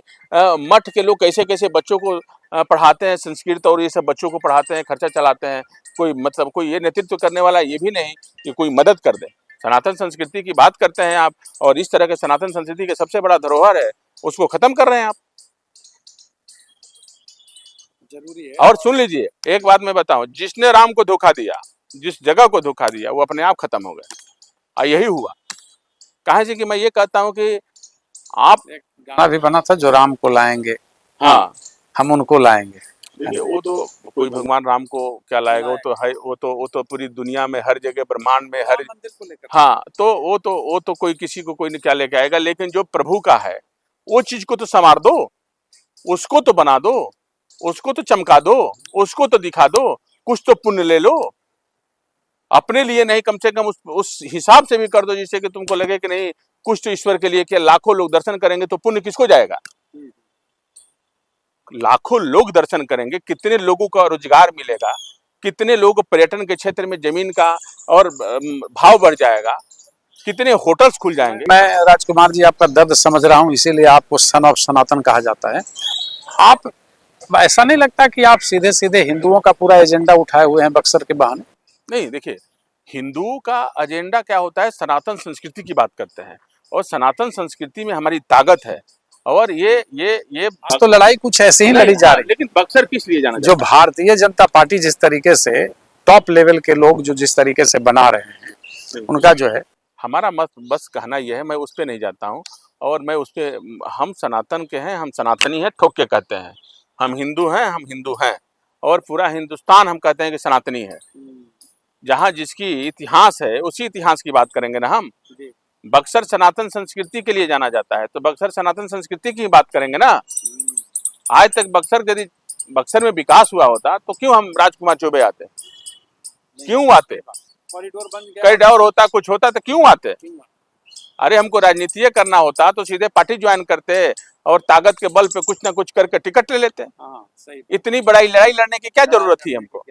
मठ के लोग कैसे कैसे बच्चों को पढ़ाते हैं, संस्कृत और ये सब बच्चों को पढ़ाते हैं, खर्चा चलाते हैं। कोई ये नेतृत्व करने वाला ये भी नहीं कि कोई मदद कर दे। सनातन संस्कृति की बात करते हैं आप, और इस तरह के सनातन संस्कृति के सबसे बड़ा धरोहर है, उसको खत्म कर रहे हैं आप। जरूरी है। और सुन लीजिए, एक बात मैं बताऊं, जिसने राम को धोखा दिया, जिस जगह को धोखा दिया, वो अपने आप खत्म हो गए। और यही हुआ। कहा कि मैं ये कहता हूं कि आप, गाना भी बना था, जो राम को लाएंगे, हाँ हम उनको लाएंगे। देखिए वो तो कोई भगवान राम को क्या लाएगा, वो तो पूरी दुनिया में हर जगह ब्रह्मांड में हर हाँ, तो वो तो कोई किसी को कोई क्या लेके आएगा। लेकिन जो प्रभु का है वो चीज को तो संवार दो, उसको तो बना दो, उसको तो चमका दो, उसको तो दिखा दो, कुछ तो पुण्य ले लो। अपने लिए नहीं, कम से कम उस हिसाब से भी कर दो जिससे कि तुमको लगे कि नहीं कुछ तो ईश्वर के लिए किया। लाखों लोग दर्शन करेंगे तो पुण्य किसको जाएगा? लाखों लोग दर्शन करेंगे, कितने लोगों का रोजगार मिलेगा, कितने लोग पर्यटन के क्षेत्र में जमीन का और भाव बढ़ जाएगा, कितने होटल्स खुल जाएंगे। मैं राजकुमार जी आपका दर्द समझ रहा हूँ, इसीलिए आपको सन ऑफ सनातन कहा जाता है। आप ऐसा नहीं लगता कि आप सीधे सीधे हिंदुओं का पूरा एजेंडा उठाए हुए हैं बक्सर के बहाने? नहीं, देखिए हिंदुओं का एजेंडा क्या होता है, सनातन संस्कृति की बात करते हैं, और सनातन संस्कृति में हमारी ताकत है। और ये तो लड़ाई कुछ ऐसे ही लड़ी जा रही। लेकिन बक्सर किस लिए जाना? जो भारतीय जनता पार्टी जिस तरीके से टॉप लेवल के लोग जो जिस तरीके से बना रहे हैं, उनका जो है, हमारा मत बस कहना यह है, मैं उस पे नहीं जाता हूँ। और मैं उस पे, हम सनातन के हैं, हम सनातनी हैं, ठोक के कहते हैं। हम हिंदू हैं, हम हिंदू हैं, और पूरा हिंदुस्तान हम कहते हैं कि सनातनी है। जहाँ जिसकी इतिहास है उसी इतिहास की बात करेंगे ना हम। बक्सर सनातन संस्कृति के लिए जाना जाता है, तो बक्सर सनातन संस्कृति की बात करेंगे ना। आज तक यदि बक्सर में विकास हुआ होता तो क्यों हम राजकुमार चौबे आते? क्यों आते? कॉरिडोर बन गया, कई डर होता, कुछ होता तो क्यों आते? अरे हमको राजनीति करना होता तो सीधे पार्टी ज्वाइन करते और ताकत के बल पे कुछ ना कुछ करके टिकट ले लेते। इतनी बड़ी लड़ाई लड़ने की क्या जरूरत थी हमको?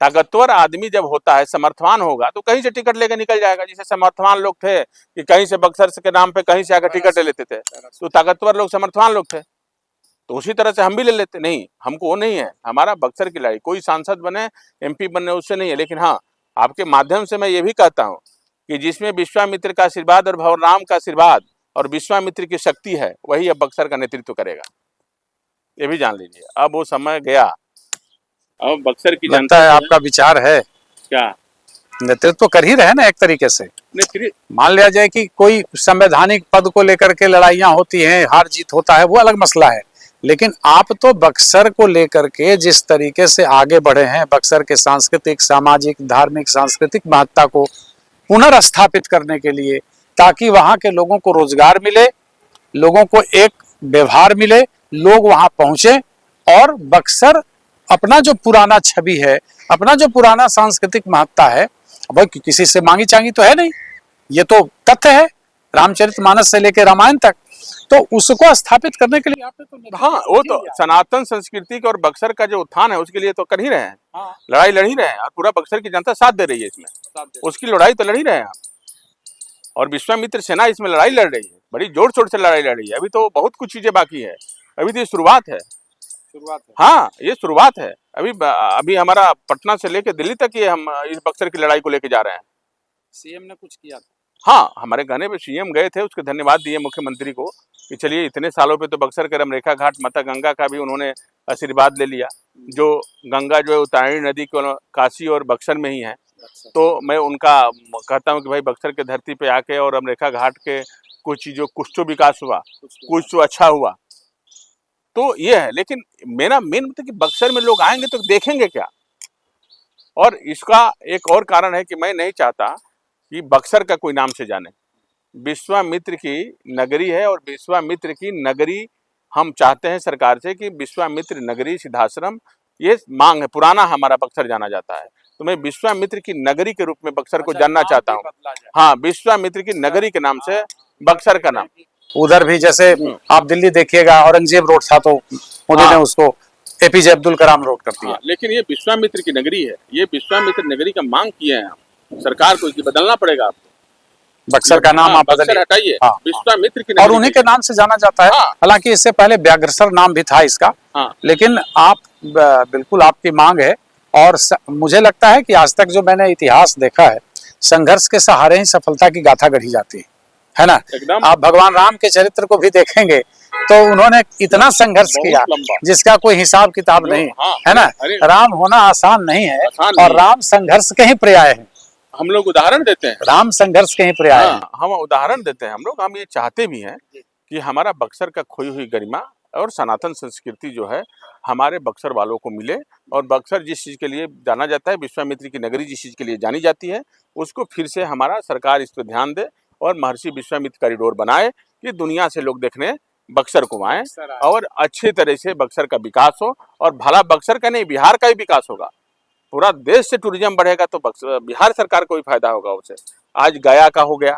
ताकतवर आदमी जब होता है, समर्थवान होगा तो कहीं से टिकट लेकर निकल जाएगा। जैसे समर्थवान लोग थे कि कहीं से बक्सर के नाम पे कहीं से आकर टिकट ले लेते थे, तो ताकतवर लोग समर्थवान लोग थे, तो उसी तरह से हम भी ले लेते। नहीं, हमको वो नहीं है। हमारा बक्सर की लड़ाई कोई सांसद बने, एमपी बने, उससे नहीं है। लेकिन हाँ, आपके माध्यम से मैं ये भी कहता हूँ कि जिसमें विश्वामित्र का आशीर्वाद और भगवान का आशीर्वाद और विश्वामित्र की शक्ति है, वही अब बक्सर का नेतृत्व करेगा। ये भी जान लीजिए, अब वो समय गया। अब बक्सर की जनता है, आपका विचार है क्या? नेतृत्व कर ही रहे ना एक तरीके से। मान लिया जाए कि कोई संवैधानिक पद को लेकर के लड़ाइयां होती हैं, हार जीत होता है, वो अलग मसला है। लेकिन आप तो बक्सर को लेकर के जिस तरीके से आगे बढ़े हैं, बक्सर के सांस्कृतिक, सामाजिक, धार्मिक, सांस्कृतिक महत्ता को पुनर्स्थापित करने के लिए, ताकि वहां के लोगों को रोजगार मिले, लोगों को एक व्यवहार मिले, लोग वहां पहुंचे और बक्सर अपना जो पुराना छवि है, अपना जो पुराना सांस्कृतिक महत्ता है, भाई किसी से मांगी चांगी तो है नहीं, ये तो तथ्य है, रामचरितमानस से लेकर रामायण तक, तो उसको स्थापित करने के लिए आपने तो हाँ, वो तो सनातन संस्कृति का और बक्सर का जो उत्थान है उसके लिए तो कर ही रहे हैं। हाँ। लड़ाई लड़ ही रहे हैं और पूरा बक्सर की जनता साथ दे रही है इसमें, उसकी लड़ाई तो लड़ ही रहे हैं आप। और विश्वामित्र सेना इसमें लड़ाई लड़ रही है, बड़ी जोर शोर से लड़ाई लड़ रही है। अभी तो बहुत कुछ चीजें बाकी है, अभी तो ये शुरुआत है। हाँ, ये शुरुआत है। अभी हमारा पटना से लेकर दिल्ली तक ये हम इस बक्सर की लड़ाई को लेके जा रहे हैं। सीएम ने कुछ किया था? हाँ, हमारे गाने पे सीएम गए थे, उसके धन्यवाद दिए मुख्यमंत्री को कि चलिए इतने सालों पे तो बक्सर के रमरेखा घाट माता गंगा का भी उन्होंने आशीर्वाद ले लिया। जो गंगा जो है उत्तरायणी नदी को काशी और बक्सर में ही है, तो मैं उनका कहता हूँ कि भाई बक्सर के धरती पे आके और रमरेखा घाट के कुछ चीजों, कुछ तो विकास हुआ, कुछ तो अच्छा हुआ, तो ये है। लेकिन मेरा मेन मतलब कि बक्सर में लोग आएंगे तो देखेंगे क्या। और इसका एक और कारण है कि मैं नहीं चाहता कि बक्सर का कोई नाम से जाने। विश्वामित्र की नगरी है और विश्वामित्र की नगरी हम चाहते हैं सरकार से कि विश्वामित्र नगरी सिद्धाश्रम, ये मांग है, पुराना हमारा बक्सर जाना जाता है, तो मैं विश्वामित्र की नगरी के रूप में बक्सर को जानना चाहता हूँ। हाँ, विश्वामित्र की नगरी के नाम से बक्सर का नाम। उधर भी जैसे आप दिल्ली देखिएगा, औरंगजेब रोड था तो उन्होंने उसको एपीजे अब्दुल कलाम रोड कर दिया। लेकिन ये विश्वामित्र की नगरी है, ये विश्वामित्र नगरी का मांग किए हैं हम, सरकार को बदलना पड़ेगा आपको। बक्सर का नाम आप बदलिए, हटाइए, विश्वामित्र की और उन्हीं के नाम से जाना जाता है। हालांकि इससे पहले व्याघ्रसर नाम भी था इसका, लेकिन आप बिल्कुल आपकी मांग है। और मुझे लगता है कि आज तक जो मैंने इतिहास देखा है, संघर्ष के सहारे ही सफलता की गाथा गढ़ी जाती है ना। आप भगवान राम के चरित्र को भी देखेंगे तो उन्होंने इतना संघर्ष किया जिसका कोई हिसाब किताब नहीं, है ना। राम होना आसान नहीं है, और राम संघर्ष के ही पर्याय है। हम लोग उदाहरण देते हैं, राम संघर्ष के ही पर्याय है। हम उदाहरण देते हैं, हम ये चाहते भी हैं कि हमारा बक्सर का खोई हुई गरिमा और सनातन संस्कृति जो है हमारे बक्सर वालों को मिले, और बक्सर जिस चीज के लिए जाना जाता है, विश्वामित्र की नगरी जिस चीज के लिए जानी जाती है, उसको फिर से हमारा सरकार इस पर ध्यान दे और महर्षि विश्वामित्र कॉरिडोर बनाए कि दुनिया से लोग देखने बक्सर को आए और अच्छे तरह से बक्सर का विकास हो। और भला बक्सर का नहीं, बिहार का ही विकास होगा। पूरा देश से टूरिज्म बढ़ेगा तो बिहार सरकार को भी फायदा होगा उससे। आज गया का हो गया,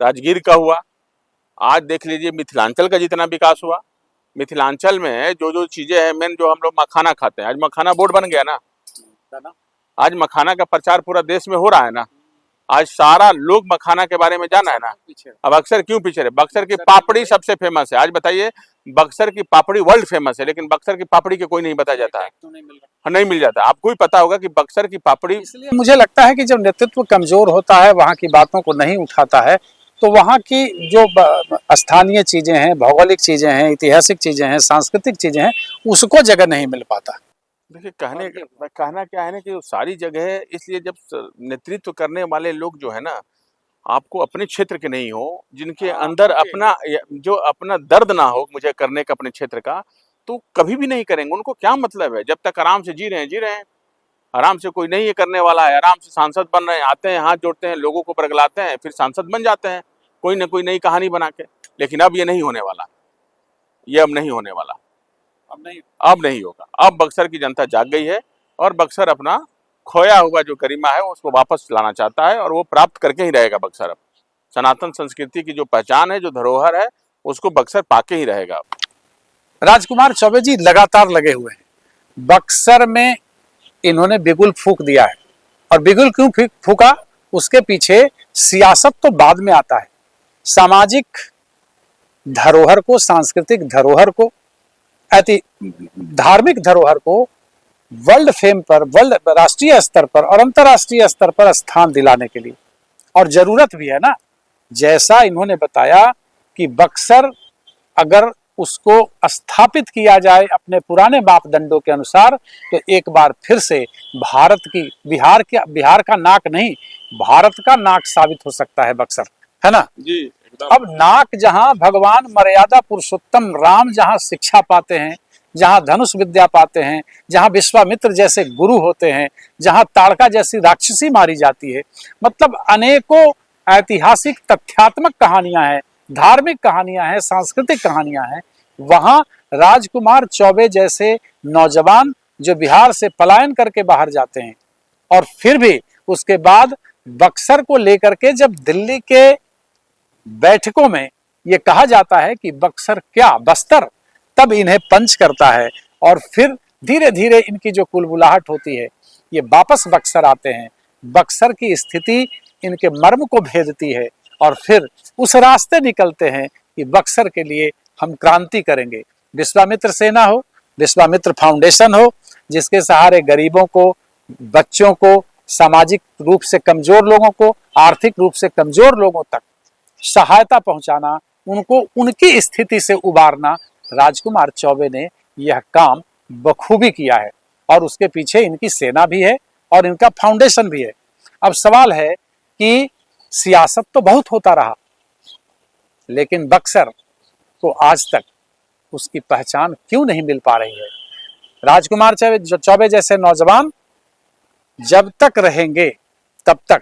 राजगीर का हुआ, आज देख लीजिए मिथिलांचल का जितना विकास हुआ। मिथिलांचल में जो जो चीजें हैं, मेन जो हम लोग मखाना खाते हैं, आज मखाना बोर्ड बन गया ना, आज मखाना का प्रचार पूरा देश में हो रहा है ना। आज सारा लोग मखाना के बारे में जाना है ना। अब बक्सर क्यों पीछे है? बक्सर की पापड़ी सबसे फेमस है। आज बताइए, बक्सर की पापड़ी वर्ल्ड फेमस है, लेकिन बक्सर की पापड़ी के कोई नहीं बताया जाता है, नहीं मिल जाता। आपको ही पता होगा कि बक्सर की पापड़ी। इसलिए मुझे लगता है कि जब नेतृत्व कमजोर होता है, वहाँ की बातों को नहीं उठाता है, तो वहाँ की जो स्थानीय चीजें हैं, भौगोलिक चीजें हैं, ऐतिहासिक चीजें हैं, सांस्कृतिक चीजें हैं, उसको जगह नहीं मिल पाता। देखिए, कहना क्या है ना कि सारी जगह है। इसलिए जब नेतृत्व करने वाले लोग जो है ना, आपको अपने क्षेत्र के नहीं हो, जिनके अंदर अपना जो अपना दर्द ना हो मुझे करने का अपने क्षेत्र का, तो कभी भी नहीं करेंगे। उनको क्या मतलब है? जब तक आराम से जी रहे हैं, आराम से कोई नहीं ये करने वाला है, आराम से सांसद बन रहे हैं, आते हैं, हाथ जोड़ते हैं, लोगों को बरगलाते हैं, फिर सांसद बन जाते हैं कोई ना कोई नई कहानी बना के। लेकिन अब ये नहीं होने वाला, ये अब नहीं होने वाला, अब नहीं होगा। अब बक्सर की जनता जाग गई है और बक्सर अपना खोया हुआ जो गरिमा है उसको वापस लाना चाहता है, और वो प्राप्त करके ही रहेगा बक्सर। अब सनातन संस्कृति की जो पहचान है, जो धरोहर है, उसको बक्सर पाके ही रहेगा। राजकुमार चौबे जी लगातार लगे हुए हैं बक्सर में, इन्होंने बिगुल फूंक दिया है। और बिगुल क्यों फूंका, उसके पीछे सियासत तो बाद में आता है। सामाजिक धरोहर को, सांस्कृतिक धरोहर को, धार्मिक धरोहर को वर्ल्ड फेम पर, वर्ल्ड राष्ट्रीय स्तर पर और अंतर्राष्ट्रीय स्तर पर स्थान दिलाने के लिए, और जरूरत भी है ना। जैसा इन्होंने बताया कि बक्सर अगर उसको स्थापित किया जाए अपने पुराने मापदंडों के अनुसार, तो एक बार फिर से भारत की, बिहार का नाक नहीं, भारत का नाक साबित हो सकता है बक्सर, है ना। जी, अब नाक जहां भगवान मर्यादा पुरुषोत्तम राम जहां शिक्षा पाते हैं, जहां धनुष विद्या पाते हैं, जहां विश्वामित्र जैसे गुरु होते हैं, जहां ताड़का जैसी राक्षसी मारी जाती है, मतलब अनेकों ऐतिहासिक तथ्यात्मक कहानियां हैं, धार्मिक कहानियां हैं, सांस्कृतिक कहानियां हैं, वहां राजकुमार चौबे जैसे नौजवान जो बिहार से पलायन करके बाहर जाते हैं और फिर भी उसके बाद बक्सर को लेकर के जब दिल्ली के बैठकों में ये कहा जाता है कि बक्सर क्या बस्तर, तब इन्हें पंच करता है और फिर धीरे धीरे इनकी जो कुलबुलाहट होती है, ये वापस बक्सर आते हैं। बक्सर की स्थिति इनके मर्म को भेदती है और फिर उस रास्ते निकलते हैं कि बक्सर के लिए हम क्रांति करेंगे। विश्वामित्र सेना हो, विश्वामित्र फाउंडेशन हो, जिसके सहारे गरीबों को, बच्चों को, सामाजिक रूप से कमजोर लोगों को, आर्थिक रूप से कमजोर लोगों तक सहायता पहुंचाना, उनको उनकी स्थिति से उबारना, राजकुमार चौबे ने यह काम बखूबी किया है और उसके पीछे इनकी सेना भी है और इनका फाउंडेशन भी है। अब सवाल है कि सियासत तो बहुत होता रहा, लेकिन बक्सर को आज तक उसकी पहचान क्यों नहीं मिल पा रही है? राजकुमार चौबे जैसे नौजवान जब तक रहेंगे तब तक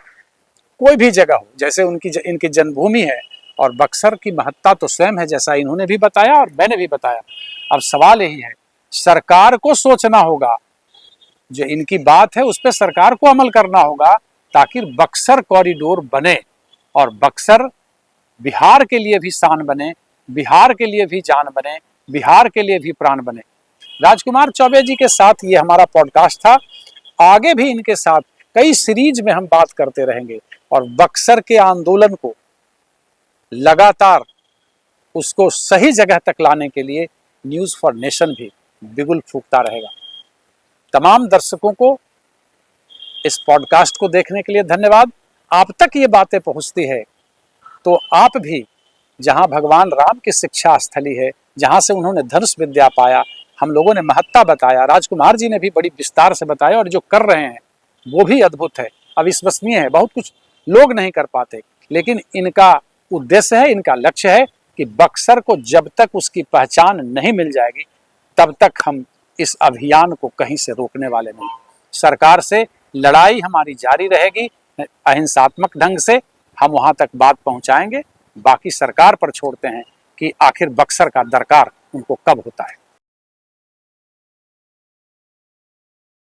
कोई भी जगह हो, जैसे इनकी जन्मभूमि है और बक्सर की महत्ता तो स्वयं है, जैसा इन्होंने भी बताया और मैंने भी बताया। अब सवाल यही है, सरकार को सोचना होगा, जो इनकी बात है उस पर सरकार को अमल करना होगा ताकि बक्सर कॉरिडोर बने और बक्सर बिहार के लिए भी शान बने, बिहार के लिए भी जान बने, बिहार के लिए भी प्राण बने। राजकुमार चौबे जी के साथ ये हमारा पॉडकास्ट था। आगे भी इनके साथ कई सीरीज में हम बात करते रहेंगे और बक्सर के आंदोलन को लगातार उसको सही जगह तक लाने के लिए न्यूज़ फॉर नेशन भी बिगुल फूंकता रहेगा। तमाम दर्शकों को इस पॉडकास्ट को देखने के लिए धन्यवाद। आप तक ये बातें पहुंचती है तो आप भी, जहां भगवान राम की शिक्षा स्थली है, जहां से उन्होंने धनुष विद्या पाया, हम लोगों ने महत्ता बताया, राजकुमार जी ने भी बड़ी विस्तार से बताया और जो कर रहे हैं वो भी अद्भुत है, अविश्वसनीय है। बहुत कुछ लोग नहीं कर पाते, लेकिन इनका उद्देश्य है, इनका लक्ष्य है कि बक्सर को जब तक उसकी पहचान नहीं मिल जाएगी तब तक हम इस अभियान को कहीं से रोकने वाले नहीं। सरकार से लड़ाई हमारी जारी रहेगी, अहिंसात्मक ढंग से हम वहां तक बात पहुंचाएंगे। बाकी सरकार पर छोड़ते हैं कि आखिर बक्सर का दरकार उनको कब होता है।